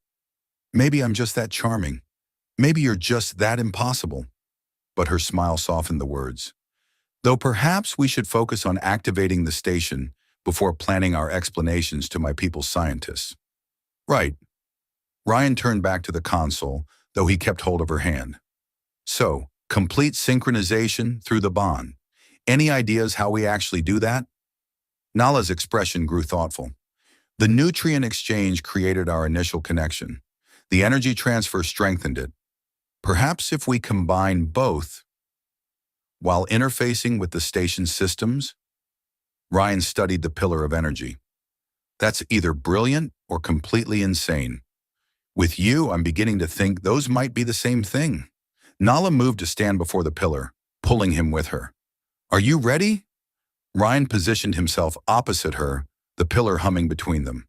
Maybe I'm just that charming. Maybe you're just that impossible. But her smile softened the words. Though perhaps we should focus on activating the station before planning our explanations to my people's scientists. Right. Ryan turned back to the console, though he kept hold of her hand. So, complete synchronization through the bond. Any ideas how we actually do that? Nala's expression grew thoughtful. The nutrient exchange created our initial connection. The energy transfer strengthened it. Perhaps if we combine both, while interfacing with the station's systems? Ryan studied the pillar of energy. That's either brilliant or completely insane. With you, I'm beginning to think those might be the same thing. Nala moved to stand before the pillar, pulling him with her. Are you ready? Ryan positioned himself opposite her, the pillar humming between them.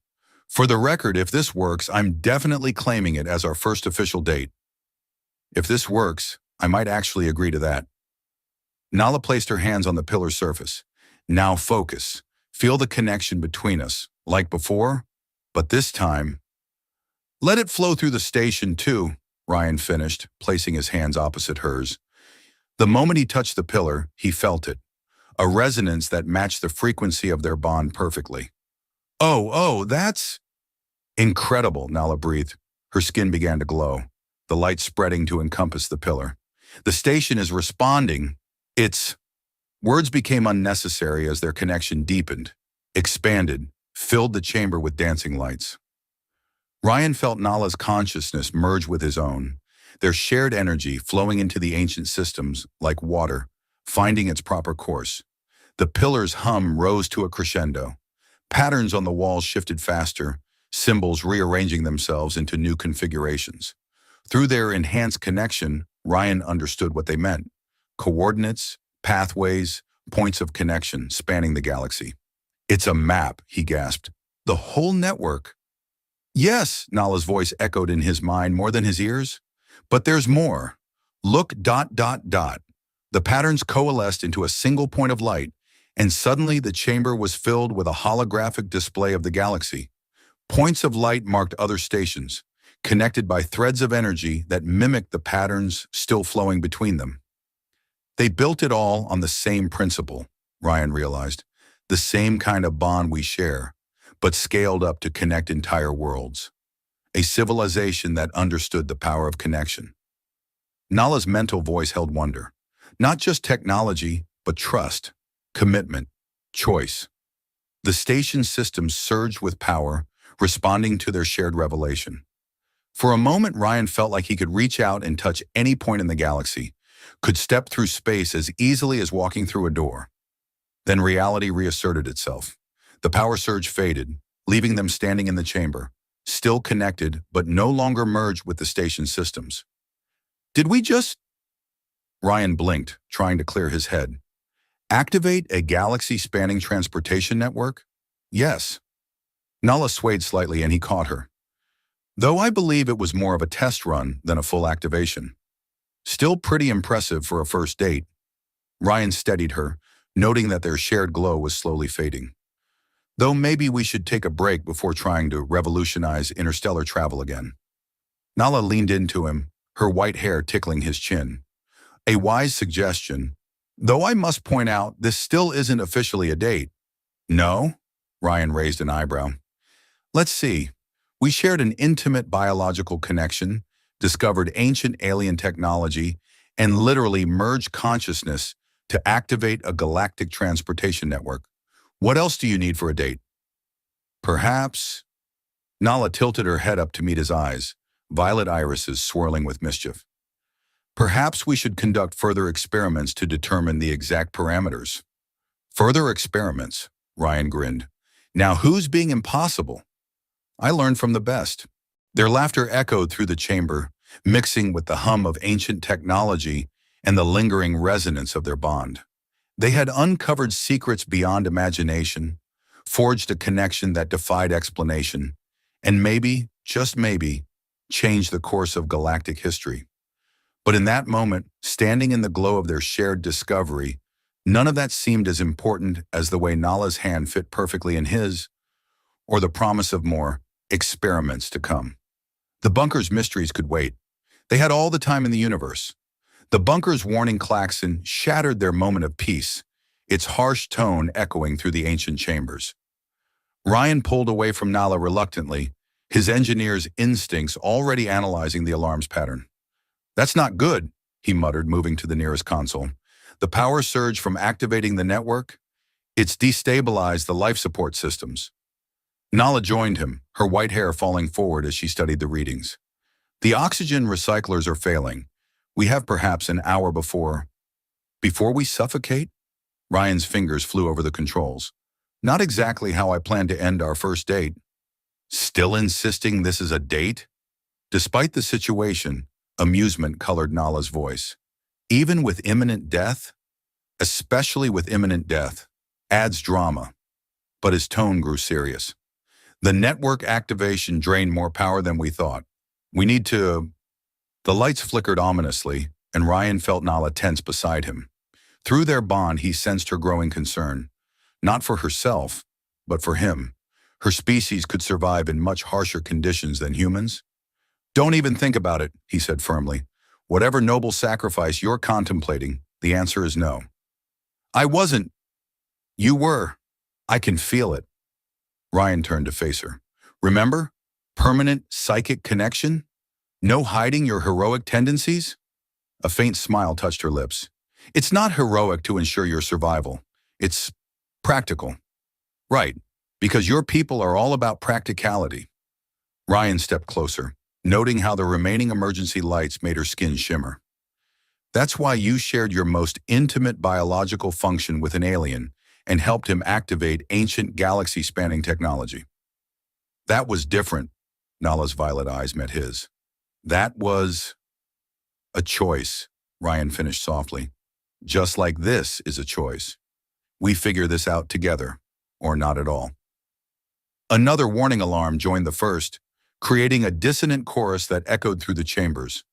For the record, if this works, I'm definitely claiming it as our first official date. If this works, I might actually agree to that. Nala placed her hands on the pillar's surface. Now focus. Feel the connection between us. Like before? But this time, let it flow through the station too, Ryan finished, placing his hands opposite hers. The moment he touched the pillar, he felt it, a resonance that matched the frequency of their bond perfectly. Oh, that's incredible, Nala breathed. Her skin began to glow, the light spreading to encompass the pillar. The station is responding. Its words became unnecessary as their connection deepened, expanded, filled the chamber with dancing lights. Ryan felt Nala's consciousness merge with his own, their shared energy flowing into the ancient systems like water, finding its proper course. The pillar's hum rose to a crescendo. Patterns on the walls shifted faster, symbols rearranging themselves into new configurations. Through their enhanced connection, Ryan understood what they meant. Coordinates, pathways, points of connection spanning the galaxy. It's a map, he gasped. The whole network. Yes, Nala's voice echoed in his mind more than his ears. But there's more. Look, ... The patterns coalesced into a single point of light, and suddenly the chamber was filled with a holographic display of the galaxy. Points of light marked other stations, connected by threads of energy that mimicked the patterns still flowing between them. They built it all on the same principle, Ryan realized, the same kind of bond we share, but scaled up to connect entire worlds. A civilization that understood the power of connection. Nala's mental voice held wonder. Not just technology, but trust, commitment, choice. The station systems surged with power, responding to their shared revelation. For a moment, Ryan felt like he could reach out and touch any point in the galaxy, could step through space as easily as walking through a door. Then reality reasserted itself. The power surge faded, leaving them standing in the chamber, still connected but no longer merged with the station systems. Did we just... Ryan blinked, trying to clear his head. Activate a galaxy-spanning transportation network? Yes. Nala swayed slightly and he caught her. Though I believe it was more of a test run than a full activation. Still pretty impressive for a first date. Ryan steadied her, noting that their shared glow was slowly fading. Though maybe we should take a break before trying to revolutionize interstellar travel again. Nala leaned into him, her white hair tickling his chin. A wise suggestion, though I must point out this still isn't officially a date. No? Ryan raised an eyebrow. Let's see. We shared an intimate biological connection, discovered ancient alien technology, and literally merged consciousness to activate a galactic transportation network. What else do you need for a date? Perhaps... Nala tilted her head up to meet his eyes, violet irises swirling with mischief. Perhaps we should conduct further experiments to determine the exact parameters. Further experiments, Ryan grinned. Now who's being impossible? I learned from the best. Their laughter echoed through the chamber, mixing with the hum of ancient technology and the lingering resonance of their bond. They had uncovered secrets beyond imagination, forged a connection that defied explanation, and maybe, just maybe, changed the course of galactic history. But in that moment, standing in the glow of their shared discovery, none of that seemed as important as the way Nala's hand fit perfectly in his, or the promise of more experiments to come. The bunker's mysteries could wait. They had all the time in the universe. The bunker's warning klaxon shattered their moment of peace, its harsh tone echoing through the ancient chambers. Ryan pulled away from Nala reluctantly, his engineer's instincts already analyzing the alarm's pattern. That's not good, he muttered, moving to the nearest console. The power surge from activating the network, it's destabilized the life support systems. Nala joined him, her white hair falling forward as she studied the readings. The oxygen recyclers are failing. We have perhaps an hour before we suffocate? Ryan's fingers flew over the controls. Not exactly how I plan to end our first date. Still insisting this is a date? Despite the situation, amusement colored Nala's voice. Even with imminent death? Especially with imminent death, adds drama. But his tone grew serious. The network activation drained more power than we thought. We need to... The lights flickered ominously, and Ryan felt Nala tense beside him. Through their bond, he sensed her growing concern. Not for herself, but for him. Her species could survive in much harsher conditions than humans. Don't even think about it, he said firmly. Whatever noble sacrifice you're contemplating, the answer is no. I wasn't. You were. I can feel it. Ryan turned to face her. Remember? Permanent psychic connection? No hiding your heroic tendencies? A faint smile touched her lips. It's not heroic to ensure your survival. It's practical. Right, because your people are all about practicality. Ryan stepped closer, noting how the remaining emergency lights made her skin shimmer. That's why you shared your most intimate biological function with an alien and helped him activate ancient galaxy-spanning technology. That was different. Nala's violet eyes met his. That was a choice, Ryan finished softly. Just like this is a choice. We figure this out together, or not at all. Another warning alarm joined the first, creating a dissonant chorus that echoed through the chambers.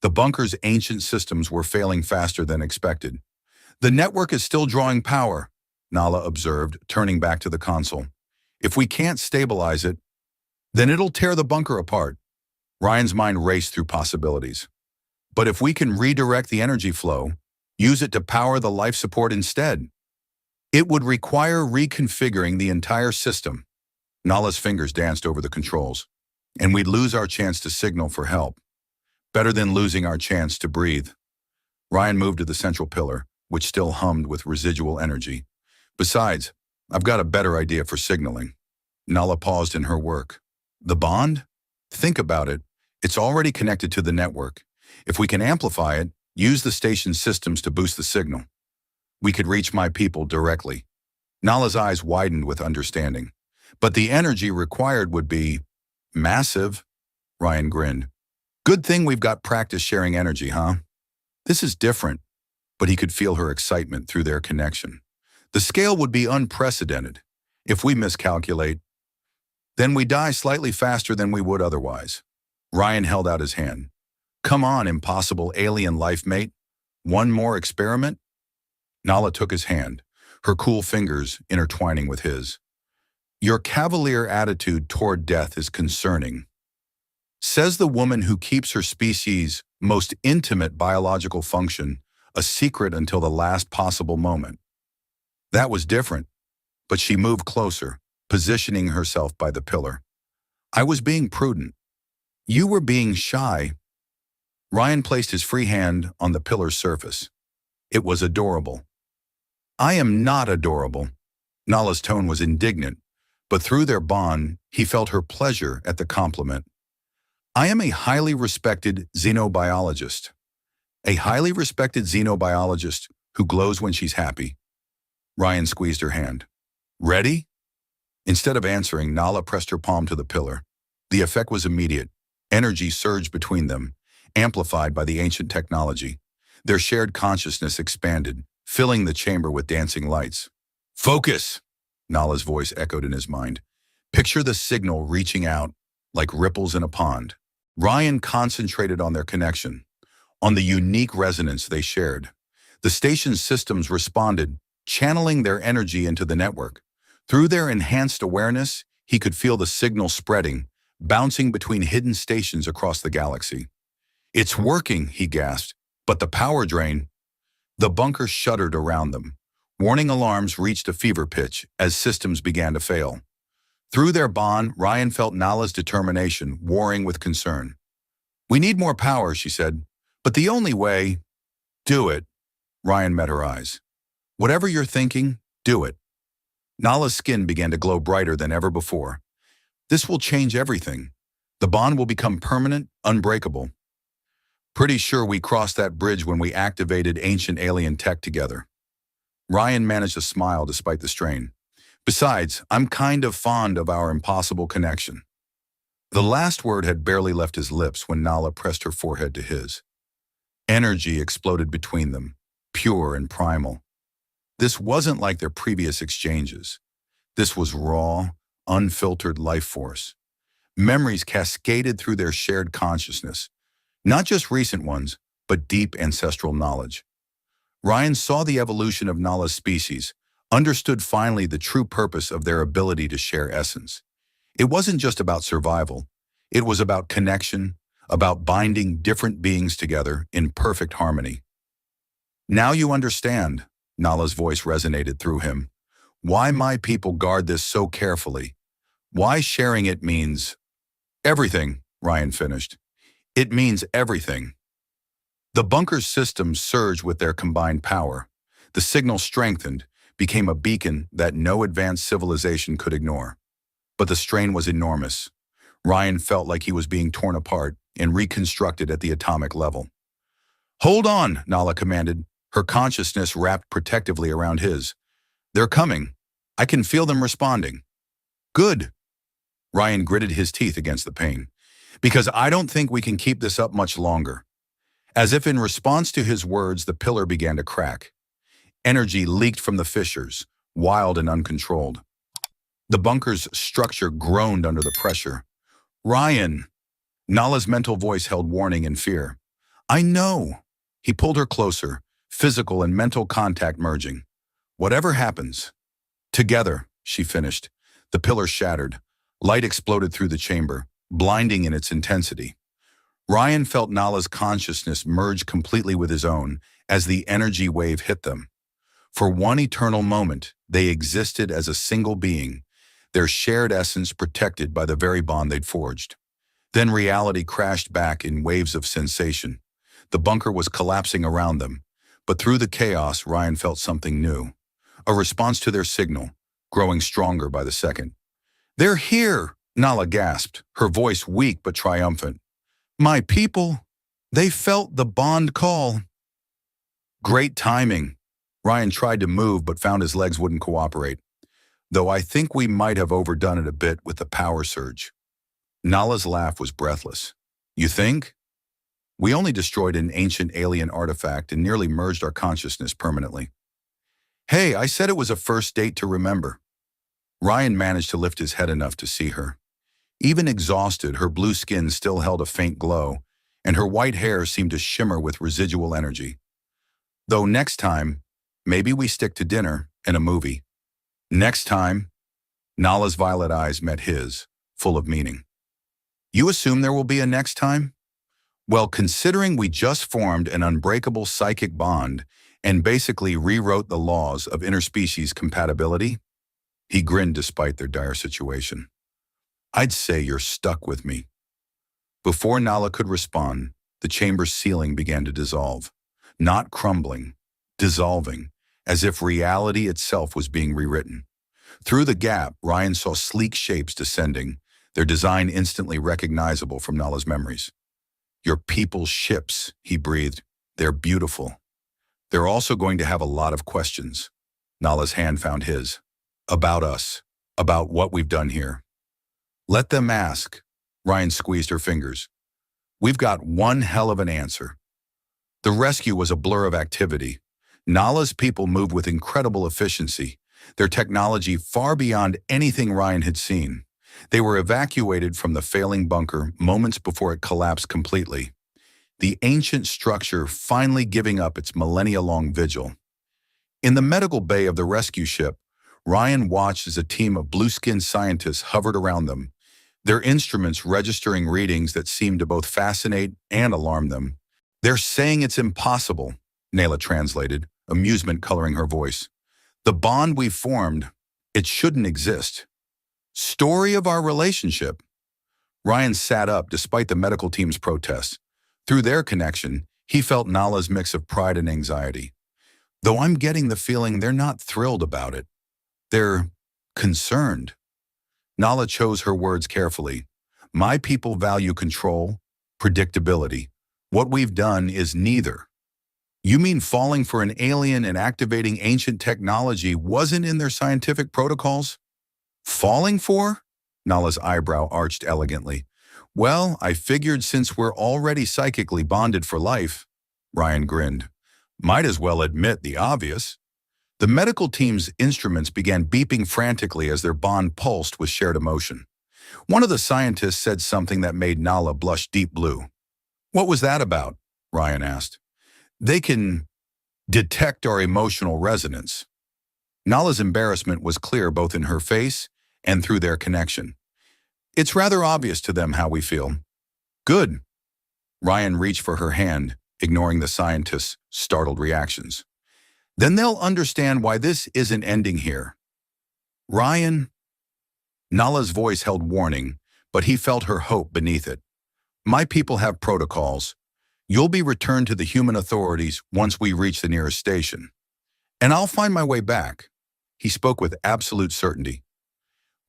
The bunker's ancient systems were failing faster than expected. The network is still drawing power, Nala observed, turning back to the console. If we can't stabilize it, then it'll tear the bunker apart. Ryan's mind raced through possibilities. But if we can redirect the energy flow, use it to power the life support instead, it would require reconfiguring the entire system. Nala's fingers danced over the controls, and we'd lose our chance to signal for help. Better than losing our chance to breathe. Ryan moved to the central pillar, which still hummed with residual energy. Besides, I've got a better idea for signaling. Nala paused in her work. The bond? Think about it. It's already connected to the network. If we can amplify it, use the station's systems to boost the signal. We could reach my people directly. Nala's eyes widened with understanding. But the energy required would be massive. Ryan grinned. Good thing we've got practice sharing energy, huh? This is different, but he could feel her excitement through their connection. The scale would be unprecedented. If we miscalculate, then we die slightly faster than we would otherwise. Ryan held out his hand. Come on, impossible alien life mate. One more experiment? Nala took his hand, her cool fingers intertwining with his. Your cavalier attitude toward death is concerning. Says the woman who keeps her species' most intimate biological function a secret until the last possible moment. That was different, but she moved closer, positioning herself by the pillar. I was being prudent. You were being shy. Ryan placed his free hand on the pillar's surface. It was adorable. I am not adorable. Nala's tone was indignant, but through their bond, he felt her pleasure at the compliment. I am a highly respected xenobiologist. A highly respected xenobiologist who glows when she's happy. Ryan squeezed her hand. Ready? Instead of answering, Nala pressed her palm to the pillar. The effect was immediate. Energy surged between them, amplified by the ancient technology. Their shared consciousness expanded, filling the chamber with dancing lights. Focus! Nala's voice echoed in his mind. Picture the signal reaching out, like ripples in a pond. Ryan concentrated on their connection, on the unique resonance they shared. The station's systems responded, channeling their energy into the network. Through their enhanced awareness, he could feel the signal spreading, bouncing between hidden stations across the galaxy. It's working, he gasped, but the power drain. The bunker shuddered around them. Warning alarms reached a fever pitch as systems began to fail. Through their bond, Ryan felt Nala's determination warring with concern. We need more power, she said, but the only way... Do it. Ryan met her eyes. Whatever you're thinking, do it. Nala's skin began to glow brighter than ever before. This will change everything. The bond will become permanent, unbreakable. Pretty sure we crossed that bridge when we activated ancient alien tech together. Ryan managed a smile despite the strain. Besides, I'm kind of fond of our impossible connection. The last word had barely left his lips when Nala pressed her forehead to his. Energy exploded between them, pure and primal. This wasn't like their previous exchanges. This was raw, unfiltered life force. Memories cascaded through their shared consciousness, not just recent ones, but deep ancestral knowledge. Ryan saw the evolution of Nala's species, understood finally the true purpose of their ability to share essence. It wasn't just about survival. It was about connection, about binding different beings together in perfect harmony. Now you understand, Nala's voice resonated through him. Why my people guard this so carefully. Why sharing it means everything, Ryan finished. It means everything. The bunker's systems surged with their combined power. The signal strengthened, became a beacon that no advanced civilization could ignore. But the strain was enormous. Ryan felt like he was being torn apart and reconstructed at the atomic level. Hold on, Nala commanded, her consciousness wrapped protectively around his. They're coming. I can feel them responding. Good. Ryan gritted his teeth against the pain. Because I don't think we can keep this up much longer. As if in response to his words, the pillar began to crack. Energy leaked from the fissures, wild and uncontrolled. The bunker's structure groaned under the pressure. Ryan! Nala's mental voice held warning and fear. I know. He pulled her closer, physical and mental contact merging. Whatever happens. Together, she finished. The pillar shattered. Light exploded through the chamber, blinding in its intensity. Ryan felt Nala's consciousness merge completely with his own as the energy wave hit them. For one eternal moment, they existed as a single being, their shared essence protected by the very bond they'd forged. Then reality crashed back in waves of sensation. The bunker was collapsing around them, but through the chaos, Ryan felt something new. A response to their signal, growing stronger by the second. They're here, Nala gasped, her voice weak but triumphant. My people, they felt the bond call. Great timing. Ryan tried to move but found his legs wouldn't cooperate. Though I think we might have overdone it a bit with the power surge. Nala's laugh was breathless. You think? We only destroyed an ancient alien artifact and nearly merged our consciousness permanently. Hey, I said it was a first date to remember. Ryan managed to lift his head enough to see her. Even exhausted, her blue skin still held a faint glow, and her white hair seemed to shimmer with residual energy. Though next time, maybe we stick to dinner and a movie. Next time, Nala's violet eyes met his, full of meaning. You assume there will be a next time? Well, considering we just formed an unbreakable psychic bond and basically rewrote the laws of interspecies compatibility, he grinned despite their dire situation. I'd say you're stuck with me. Before Nala could respond, the chamber's ceiling began to dissolve, not crumbling, dissolving, as if reality itself was being rewritten. Through the gap, Ryan saw sleek shapes descending, their design instantly recognizable from Nala's memories. Your people's ships, he breathed. They're beautiful. They're also going to have a lot of questions. Nala's hand found his. About us. About what we've done here. Let them ask. Ryan squeezed her fingers. We've got one hell of an answer. The rescue was a blur of activity. Nala's people moved with incredible efficiency, their technology far beyond anything Ryan had seen. They were evacuated from the failing bunker moments before it collapsed completely, the ancient structure finally giving up its millennia-long vigil. In the medical bay of the rescue ship, Ryan watched as a team of blue-skinned scientists hovered around them, their instruments registering readings that seemed to both fascinate and alarm them. They're saying it's impossible, Nala translated, amusement coloring her voice. The bond we formed, it shouldn't exist. Story of our relationship. Ryan sat up despite the medical team's protests. Through their connection, he felt Nala's mix of pride and anxiety. Though I'm getting the feeling they're not thrilled about it. They're concerned. Nala chose her words carefully. My people value control, predictability. What we've done is neither. You mean falling for an alien and activating ancient technology wasn't in their scientific protocols? Falling for? Nala's eyebrow arched elegantly. Well, I figured since we're already psychically bonded for life. Ryan grinned. Might as well admit the obvious. The medical team's instruments began beeping frantically as their bond pulsed with shared emotion. One of the scientists said something that made Nala blush deep blue. What was that about? Ryan asked. They can detect our emotional resonance. Nala's embarrassment was clear both in her face and through their connection. It's rather obvious to them how we feel. Good. Ryan reached for her hand, ignoring the scientist's startled reactions. Then they'll understand why this isn't ending here. Ryan? Nala's voice held warning, but he felt her hope beneath it. My people have protocols. You'll be returned to the human authorities once we reach the nearest station. And I'll find my way back. He spoke with absolute certainty.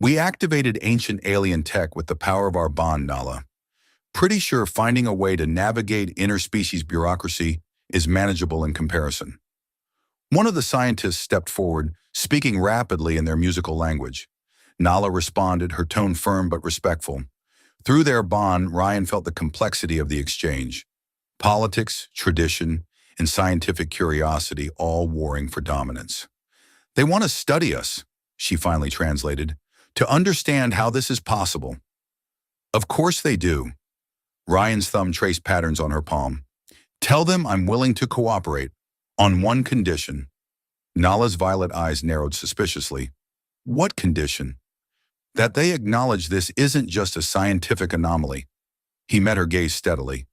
We activated ancient alien tech with the power of our bond, Nala. Pretty sure finding a way to navigate interspecies bureaucracy is manageable in comparison. One of the scientists stepped forward, speaking rapidly in their musical language. Nala responded, her tone firm but respectful. Through their bond, Ryan felt the complexity of the exchange. Politics, tradition, and scientific curiosity all warring for dominance. They want to study us, she finally translated, to understand how this is possible. Of course they do. Ryan's thumb traced patterns on her palm. Tell them I'm willing to cooperate, on one condition. Nala's violet eyes narrowed suspiciously. What condition? That they acknowledge this isn't just a scientific anomaly. He met her gaze steadily.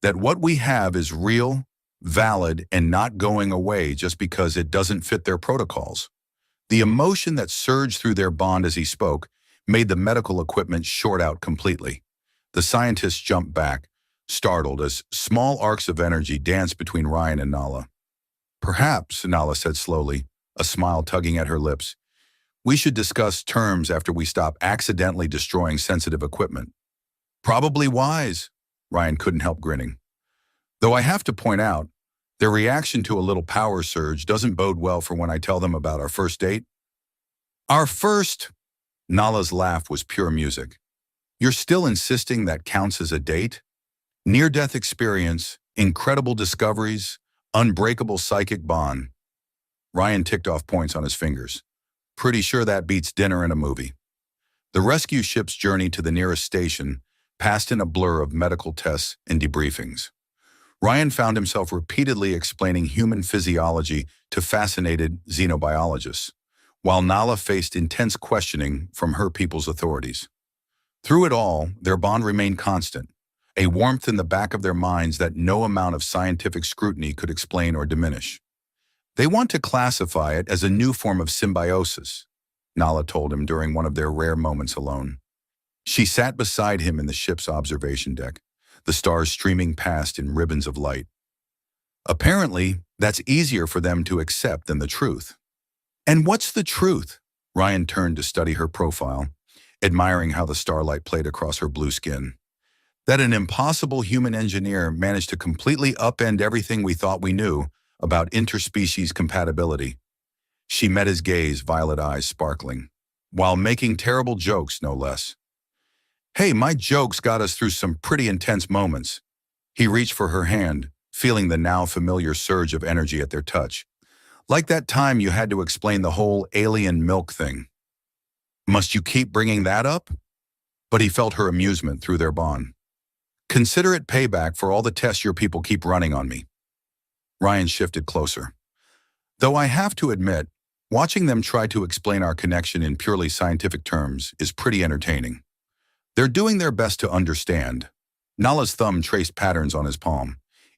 That what we have is real, valid, and not going away just because it doesn't fit their protocols. The emotion that surged through their bond as he spoke made the medical equipment short out completely. The scientists jumped back, startled, as small arcs of energy danced between Ryan and Nala. Perhaps, Nala said slowly, a smile tugging at her lips, we should discuss terms after we stop accidentally destroying sensitive equipment. Probably wise, Ryan couldn't help grinning. Though I have to point out, their reaction to a little power surge doesn't bode well for when I tell them about our first date. Our first? Nala's laugh was pure music. You're still insisting that counts as a date? Near-death experience, incredible discoveries, unbreakable psychic bond. Ryan ticked off points on his fingers. Pretty sure that beats dinner and a movie. The rescue ship's journey to the nearest station passed in a blur of medical tests and debriefings. Ryan found himself repeatedly explaining human physiology to fascinated xenobiologists, while Nala faced intense questioning from her people's authorities. Through it all, their bond remained constant, a warmth in the back of their minds that no amount of scientific scrutiny could explain or diminish. They want to classify it as a new form of symbiosis, Nala told him during one of their rare moments alone. She sat beside him in the ship's observation deck, the stars streaming past in ribbons of light. Apparently, that's easier for them to accept than the truth. And what's the truth? Ryan turned to study her profile, admiring how the starlight played across her blue skin. That an impossible human engineer managed to completely upend everything we thought we knew about interspecies compatibility. She met his gaze, violet eyes sparkling, while making terrible jokes, no less. Hey, my jokes got us through some pretty intense moments. He reached for her hand, feeling the now familiar surge of energy at their touch. Like that time you had to explain the whole alien milk thing. Must you keep bringing that up? But he felt her amusement through their bond. Consider it payback for all the tests your people keep running on me. Ryan shifted closer. Though I have to admit, watching them try to explain our connection in purely scientific terms is pretty entertaining. They're doing their best to understand. Nala's thumb traced patterns on his palm.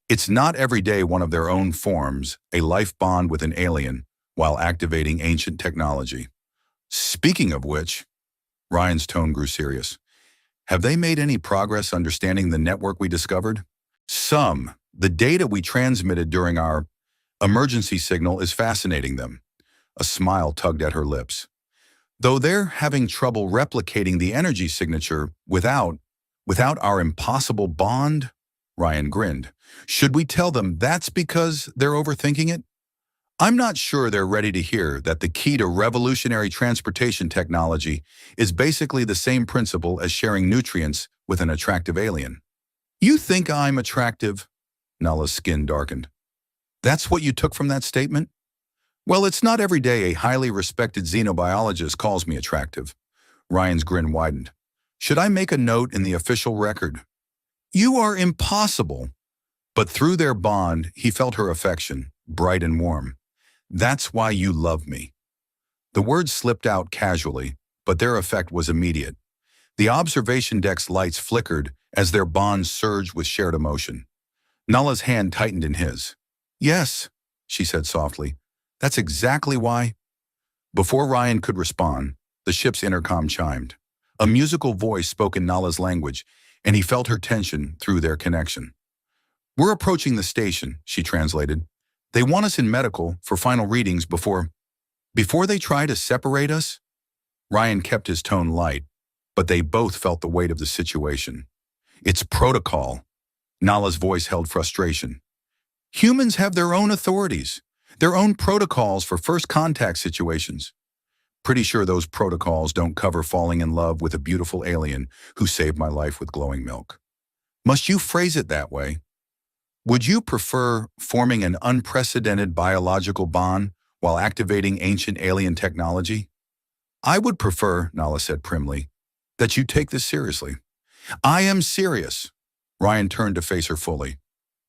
It's not every day one of their own forms a life bond with an alien while activating ancient technology. Speaking of which, Ryan's tone grew serious. Have they made any progress understanding the network we discovered? Some. The data we transmitted during our emergency signal is fascinating them. A smile tugged at her lips. Though they're having trouble replicating the energy signature without our impossible bond, Ryan grinned. Should we tell them that's because they're overthinking it? I'm not sure they're ready to hear that the key to revolutionary transportation technology is basically the same principle as sharing nutrients with an attractive alien. You think I'm attractive? Nala's skin darkened. That's what you took from that statement? Well, it's not every day a highly respected xenobiologist calls me attractive. Ryan's grin widened. Should I make a note in the official record? You are impossible. But through their bond, he felt her affection, bright and warm. That's why you love me. The words slipped out casually, but their effect was immediate. The observation deck's lights flickered as their bond surged with shared emotion. Nala's hand tightened in his. "Yes," she said softly. "That's exactly why." Before Ryan could respond, the ship's intercom chimed. A musical voice spoke in Nala's language, and he felt her tension through their connection. "We're approaching the station," she translated. "They want us in medical for final readings before they try to separate us." Ryan kept his tone light, but they both felt the weight of the situation. "It's protocol." Nala's voice held frustration. "Humans have their own authorities, their own protocols for first contact situations. Pretty sure those protocols don't cover falling in love with a beautiful alien who saved my life with glowing milk. Must you phrase it that way? Would you prefer forming an unprecedented biological bond while activating ancient alien technology?" "I would prefer," Nala said primly, "that you take this seriously." "I am serious." Ryan turned to face her fully.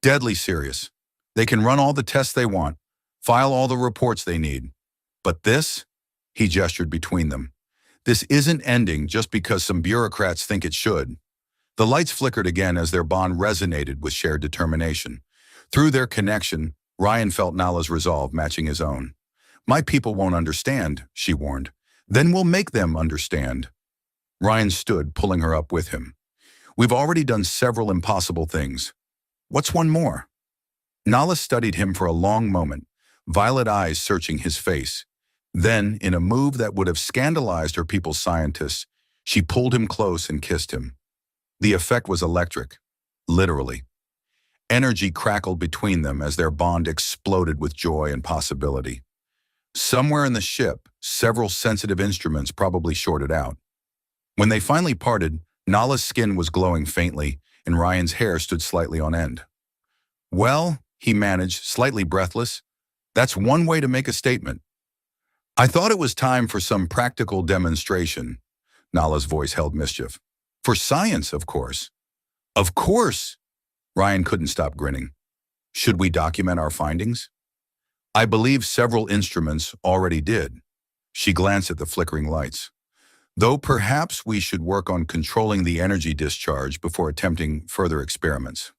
"Deadly serious. They can run all the tests they want, file all the reports they need. But this," he gestured between them, "this isn't ending just because some bureaucrats think it should." The lights flickered again as their bond resonated with shared determination. Through their connection, Ryan felt Nala's resolve matching his own. "My people won't understand," she warned. "Then we'll make them understand." Ryan stood, pulling her up with him. "We've already done several impossible things. What's one more?" Nala studied him for a long moment, violet eyes searching his face. Then, in a move that would have scandalized her people's scientists, she pulled him close and kissed him. The effect was electric, literally. Energy crackled between them as their bond exploded with joy and possibility. Somewhere in the ship, several sensitive instruments probably shorted out. When they finally parted, Nala's skin was glowing faintly, and Ryan's hair stood slightly on end. "Well," he managed, slightly breathless, "that's one way to make a statement." "I thought it was time for some practical demonstration." Nala's voice held mischief. "For science, of course." "Of course!" Ryan couldn't stop grinning. "Should we document our findings?" "I believe several instruments already did." She glanced at the flickering lights. "Though perhaps we should work on controlling the energy discharge before attempting further experiments."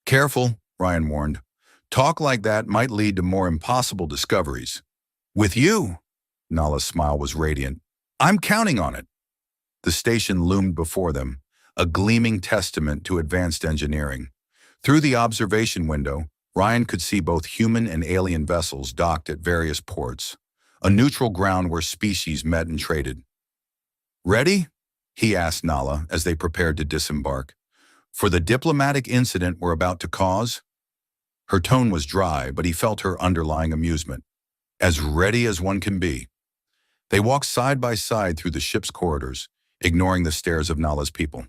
"Careful," Ryan warned. "Talk like that might lead to more impossible discoveries." "With you?" Nala's smile was radiant. "I'm counting on it." The station loomed before them, a gleaming testament to advanced engineering. Through the observation window, Ryan could see both human and alien vessels docked at various ports, a neutral ground where species met and traded. "Ready?" he asked Nala as they prepared to disembark. "For the diplomatic incident we're about to cause?" Her tone was dry, but he felt her underlying amusement. "As ready as one can be." They walked side by side through the ship's corridors, ignoring the stares of Nala's people.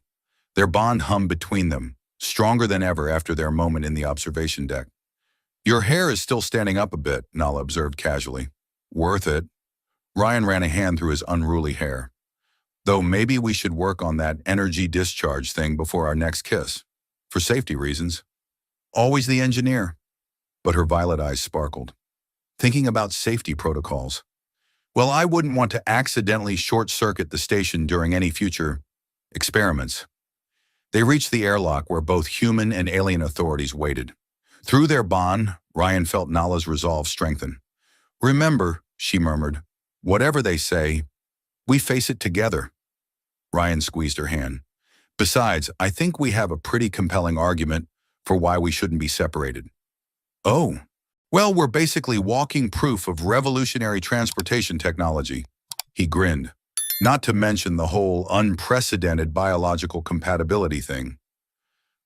Their bond hummed between them, stronger than ever after their moment in the observation deck. "Your hair is still standing up a bit," Nala observed casually. "Worth it." Ryan ran a hand through his unruly hair. "Though maybe we should work on that energy discharge thing before our next kiss. For safety reasons." "Always the engineer." But her violet eyes sparkled. "Thinking about safety protocols. Well, I wouldn't want to accidentally short-circuit the station during any future experiments." They reached the airlock where both human and alien authorities waited. Through their bond, Ryan felt Nala's resolve strengthen. "Remember," she murmured, "whatever they say, we face it together." Ryan squeezed her hand. "Besides, I think we have a pretty compelling argument for why we shouldn't be separated." "Oh, well, we're basically walking proof of revolutionary transportation technology." He grinned. "Not to mention the whole unprecedented biological compatibility thing."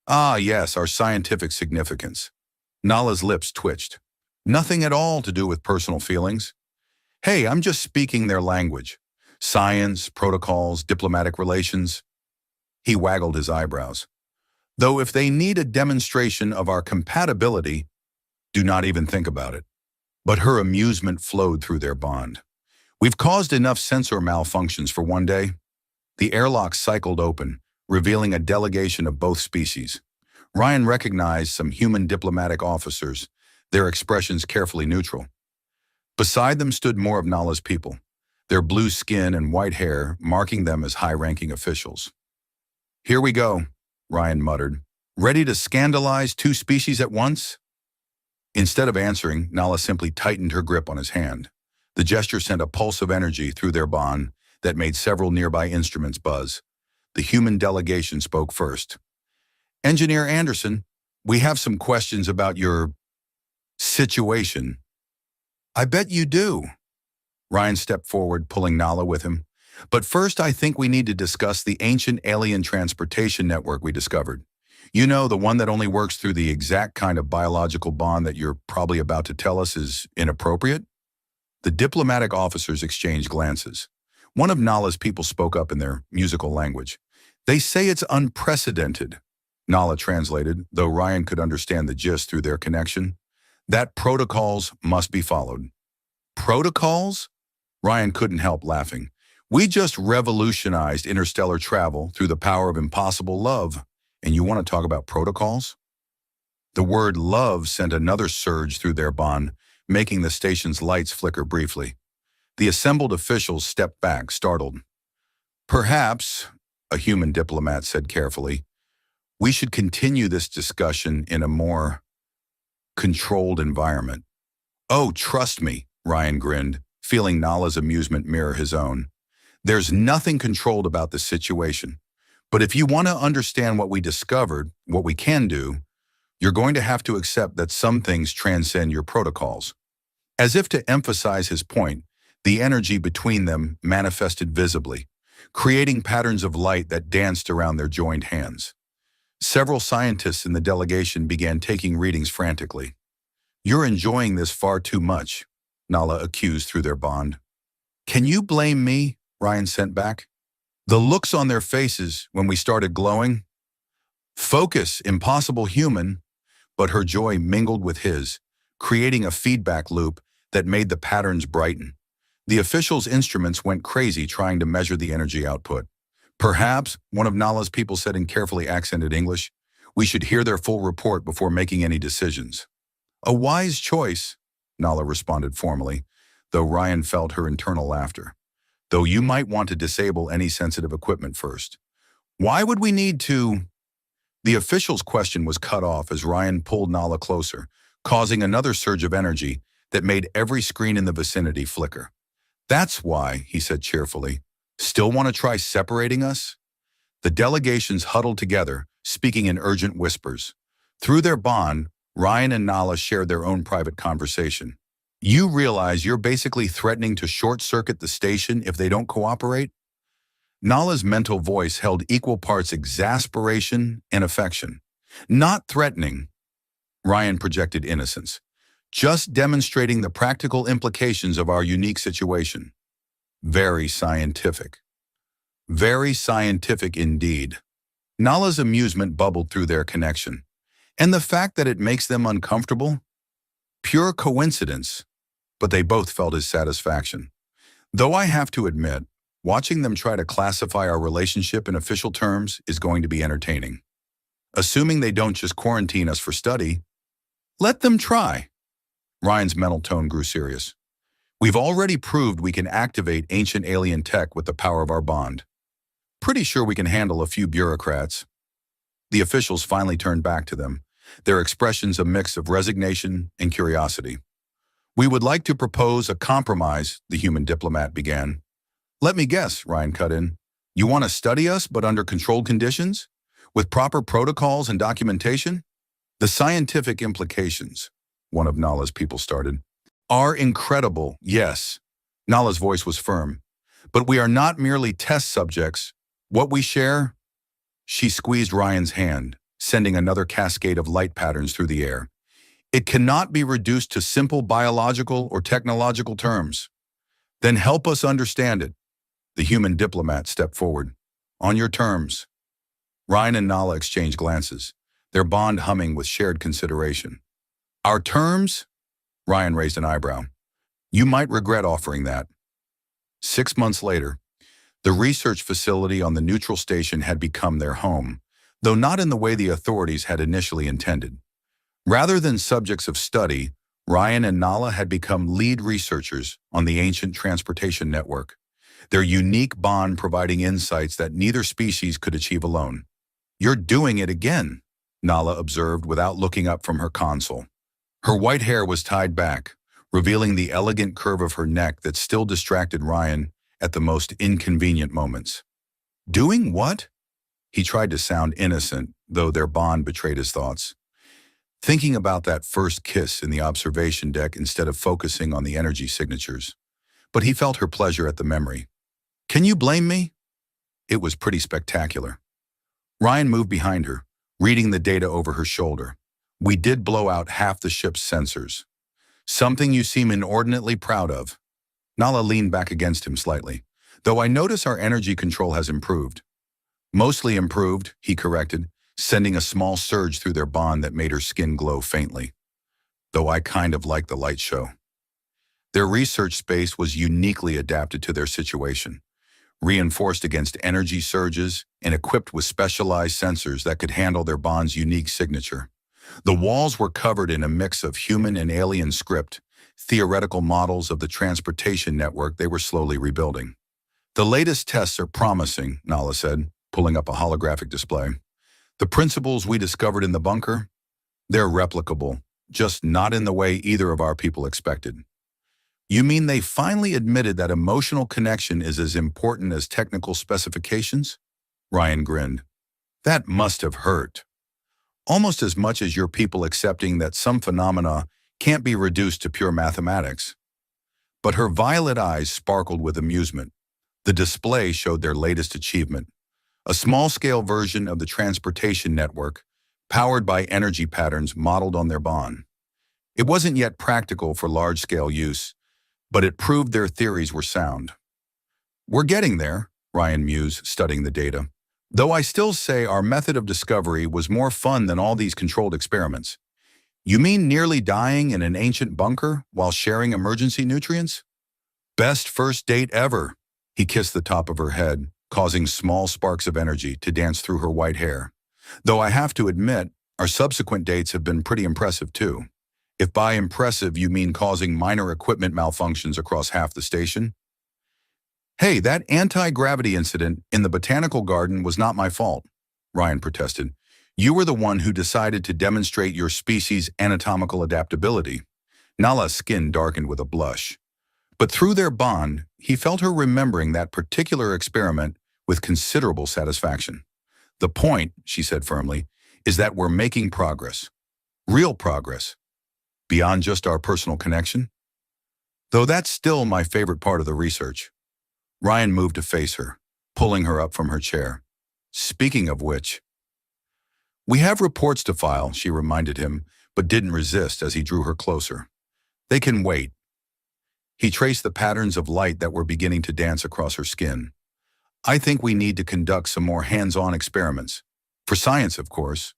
"Ah, yes, our scientific significance." Nala's lips twitched. "Nothing at all to do with personal feelings. Hey, I'm just speaking their language. Science, protocols, diplomatic relations." He waggled his eyebrows. "Though if they need a demonstration of our compatibility, do not even think about it." But her amusement flowed through their bond. "We've caused enough sensor malfunctions for one day." The airlock cycled open, revealing a delegation of both species. Ryan recognized some human diplomatic officers, their expressions carefully neutral. Beside them stood more of Nala's people, their blue skin and white hair marking them as high-ranking officials. Here we go, Ryan muttered. Ready to scandalize two species at once? Instead of answering, Nala simply tightened her grip on his hand. The gesture sent a pulse of energy through their bond that made several nearby instruments buzz. The human delegation spoke first. Engineer Anderson, we have some questions about your situation. I bet you do. Ryan stepped forward, pulling Nala with him. But first, I think we need to discuss the ancient alien transportation network we discovered. You know, the one that only works through the exact kind of biological bond that you're probably about to tell us is inappropriate? The diplomatic officers exchanged glances. One of Nala's people spoke up in their musical language. They say it's unprecedented. Nala translated, though Ryan could understand the gist through their connection. That protocols must be followed. Protocols? Ryan couldn't help laughing. We just revolutionized interstellar travel through the power of impossible love, and you want to talk about protocols? The word love sent another surge through their bond, making the station's lights flicker briefly. The assembled officials stepped back, startled. Perhaps, a human diplomat said carefully, we should continue this discussion in a more controlled environment. Oh, trust me, Ryan grinned, feeling Nala's amusement mirror his own. There's nothing controlled about this situation. But if you want to understand what we discovered, what we can do, you're going to have to accept that some things transcend your protocols. As if to emphasize his point, the energy between them manifested visibly, creating patterns of light that danced around their joined hands. Several scientists in the delegation began taking readings frantically. You're enjoying this far too much, Nala accused through their bond. Can you blame me? Ryan sent back. The looks on their faces when we started glowing. Focus, impossible human, but her joy mingled with his, creating a feedback loop that made the patterns brighten. The officials' instruments went crazy trying to measure the energy output. Perhaps, one of Nala's people said in carefully accented English, we should hear their full report before making any decisions. A wise choice, Nala responded formally, though Ryan felt her internal laughter. Though you might want to disable any sensitive equipment first. Why would we need to? The official's question was cut off as Ryan pulled Nala closer, causing another surge of energy that made every screen in the vicinity flicker. That's why, he said cheerfully. Still want to try separating us? The delegations huddled together, speaking in urgent whispers. Through their bond, Ryan and Nala shared their own private conversation. You realize you're basically threatening to short-circuit the station if they don't cooperate? Nala's mental voice held equal parts exasperation and affection. Not threatening, Ryan projected innocence. Just demonstrating the practical implications of our unique situation. Very scientific. Very scientific indeed. Nala's amusement bubbled through their connection. And the fact that it makes them uncomfortable? Pure coincidence. But they both felt his satisfaction. Though I have to admit, watching them try to classify our relationship in official terms is going to be entertaining. Assuming they don't just quarantine us for study, let them try. Ryan's mental tone grew serious. We've already proved we can activate ancient alien tech with the power of our bond. Pretty sure we can handle a few bureaucrats. The officials finally turned back to them, their expressions a mix of resignation and curiosity. We would like to propose a compromise, the human diplomat began. Let me guess, Ryan cut in. You want to study us, but under controlled conditions? With proper protocols and documentation? The scientific implications, one of Nala's people started, are incredible, yes. Nala's voice was firm. But we are not merely test subjects. What we share? She squeezed Ryan's hand, sending another cascade of light patterns through the air. It cannot be reduced to simple biological or technological terms. Then help us understand it. The human diplomat stepped forward. On your terms. Ryan and Nala exchanged glances, their bond humming with shared consideration. Our terms? Ryan raised an eyebrow. You might regret offering that. 6 months later, the research facility on the neutral station had become their home, though not in the way the authorities had initially intended. Rather than subjects of study, Ryan and Nala had become lead researchers on the ancient transportation network, their unique bond providing insights that neither species could achieve alone. "You're doing it again," Nala observed without looking up from her console. Her white hair was tied back, revealing the elegant curve of her neck that still distracted Ryan at the most inconvenient moments. "Doing what?" He tried to sound innocent, though their bond betrayed his thoughts. Thinking about that first kiss in the observation deck instead of focusing on the energy signatures. But he felt her pleasure at the memory. "Can you blame me?" It was pretty spectacular. Ryan moved behind her, reading the data over her shoulder. "We did blow out half the ship's sensors. Something you seem inordinately proud of." Nala leaned back against him slightly. "Though I notice our energy control has improved." "Mostly improved," he corrected, sending a small surge through their bond that made her skin glow faintly. "Though I kind of like the light show." Their research space was uniquely adapted to their situation, reinforced against energy surges and equipped with specialized sensors that could handle their bond's unique signature. The walls were covered in a mix of human and alien script, theoretical models of the transportation network they were slowly rebuilding. "The latest tests are promising," Nala said, pulling up a holographic display. "The principles we discovered in the bunker? They're replicable, just not in the way either of our people expected." "You mean they finally admitted that emotional connection is as important as technical specifications?" Ryan grinned. "That must have hurt. Almost as much as your people accepting that some phenomena can't be reduced to pure mathematics." But her violet eyes sparkled with amusement. The display showed their latest achievement, a small-scale version of the transportation network, powered by energy patterns modeled on their bond. It wasn't yet practical for large-scale use, but it proved their theories were sound. "We're getting there," Ryan mused, studying the data. "Though I still say our method of discovery was more fun than all these controlled experiments." "You mean nearly dying in an ancient bunker while sharing emergency nutrients?" "Best first date ever." He kissed the top of her head, causing small sparks of energy to dance through her white hair. "Though I have to admit, our subsequent dates have been pretty impressive too. If by impressive you mean causing minor equipment malfunctions across half the station." "Hey, that anti-gravity incident in the botanical garden was not my fault," Ryan protested. "You were the one who decided to demonstrate your species' anatomical adaptability." Nala's skin darkened with a blush. But through their bond, he felt her remembering that particular experiment with considerable satisfaction. "The point," she said firmly, "is that we're making progress. Real progress. Beyond just our personal connection. Though that's still my favorite part of the research." Ryan moved to face her, pulling her up from her chair. "Speaking of which." "We have reports to file," she reminded him, but didn't resist as he drew her closer. "They can wait." He traced the patterns of light that were beginning to dance across her skin. "I think we need to conduct some more hands-on experiments. For science, of course."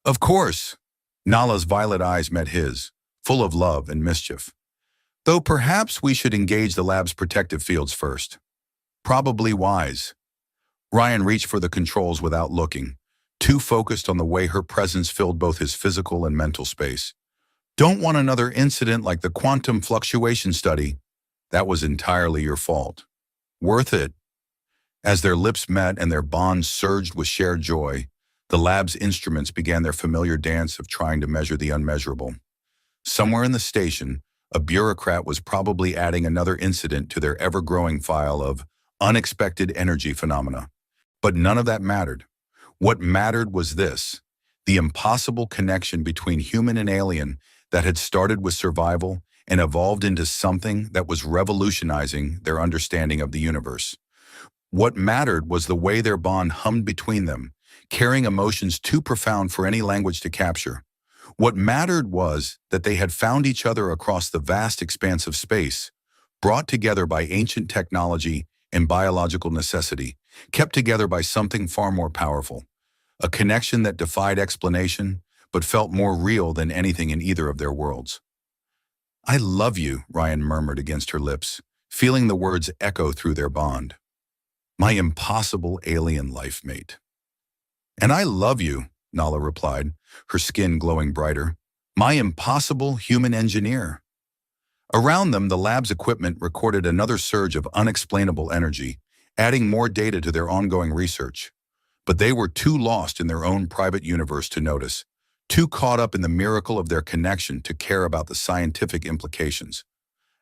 "Of course." Nala's violet eyes met his, full of love and mischief. "Though perhaps we should engage the lab's protective fields first." "Probably wise." Ryan reached for the controls without looking, too focused on the way her presence filled both his physical and mental space. "Don't want another incident like the quantum fluctuation study. That was entirely your fault." "Worth it." As their lips met and their bond surged with shared joy, the lab's instruments began their familiar dance of trying to measure the unmeasurable. Somewhere in the station, a bureaucrat was probably adding another incident to their ever-growing file of unexpected energy phenomena. But none of that mattered. What mattered was this: the impossible connection between human and alien that had started with survival and evolved into something that was revolutionizing their understanding of the universe. What mattered was the way their bond hummed between them, carrying emotions too profound for any language to capture. What mattered was that they had found each other across the vast expanse of space, brought together by ancient technology and biological necessity, kept together by something far more powerful, a connection that defied explanation, but felt more real than anything in either of their worlds. "I love you," Ryan murmured against her lips, feeling the words echo through their bond. "My impossible alien life mate." "And I love you," Nala replied, her skin glowing brighter. "My impossible human engineer." Around them, the lab's equipment recorded another surge of unexplainable energy, adding more data to their ongoing research. but they were too lost in their own private universe to notice, too caught up in the miracle of their connection to care about the scientific implications.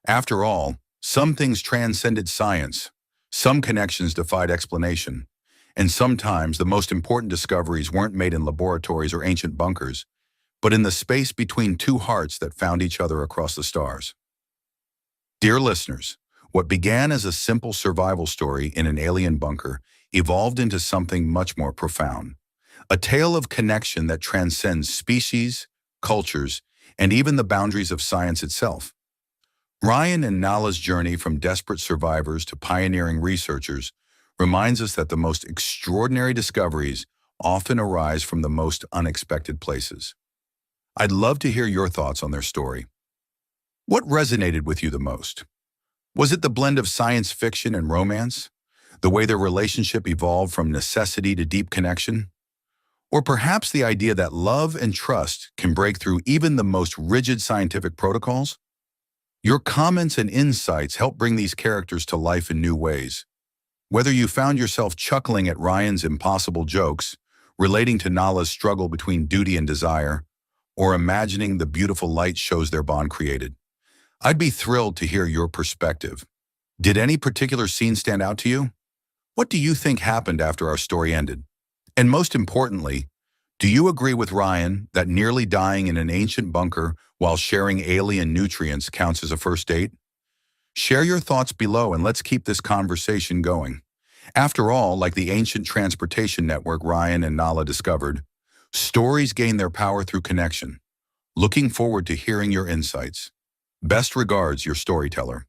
After all, some things transcended science, some connections defied explanation, and sometimes the most important discoveries weren't made in laboratories or ancient bunkers, but in the space between two hearts that found each other across the stars. Dear listeners, what began as a simple survival story in an alien bunker evolved into something much more profound. A tale of connection that transcends species, cultures, and even the boundaries of science itself. Ryan and Nala's journey from desperate survivors to pioneering researchers reminds us that the most extraordinary discoveries often arise from the most unexpected places. I'd love to hear your thoughts on their story. What resonated with you the most? Was it the blend of science fiction and romance? The way their relationship evolved from necessity to deep connection? Or perhaps the idea that love and trust can break through even the most rigid scientific protocols? Your comments and insights help bring these characters to life in new ways. Whether you found yourself chuckling at Ryan's impossible jokes, relating to Nala's struggle between duty and desire, or imagining the beautiful light shows their bond created, I'd be thrilled to hear your perspective. Did any particular scene stand out to you? What do you think happened after our story ended? And most importantly, do you agree with Ryan that nearly dying in an ancient bunker while sharing alien nutrients counts as a first date? Share your thoughts below and let's keep this conversation going. After all, like the ancient transportation network Ryan and Nala discovered, stories gain their power through connection. Looking forward to hearing your insights. Best regards, your storyteller.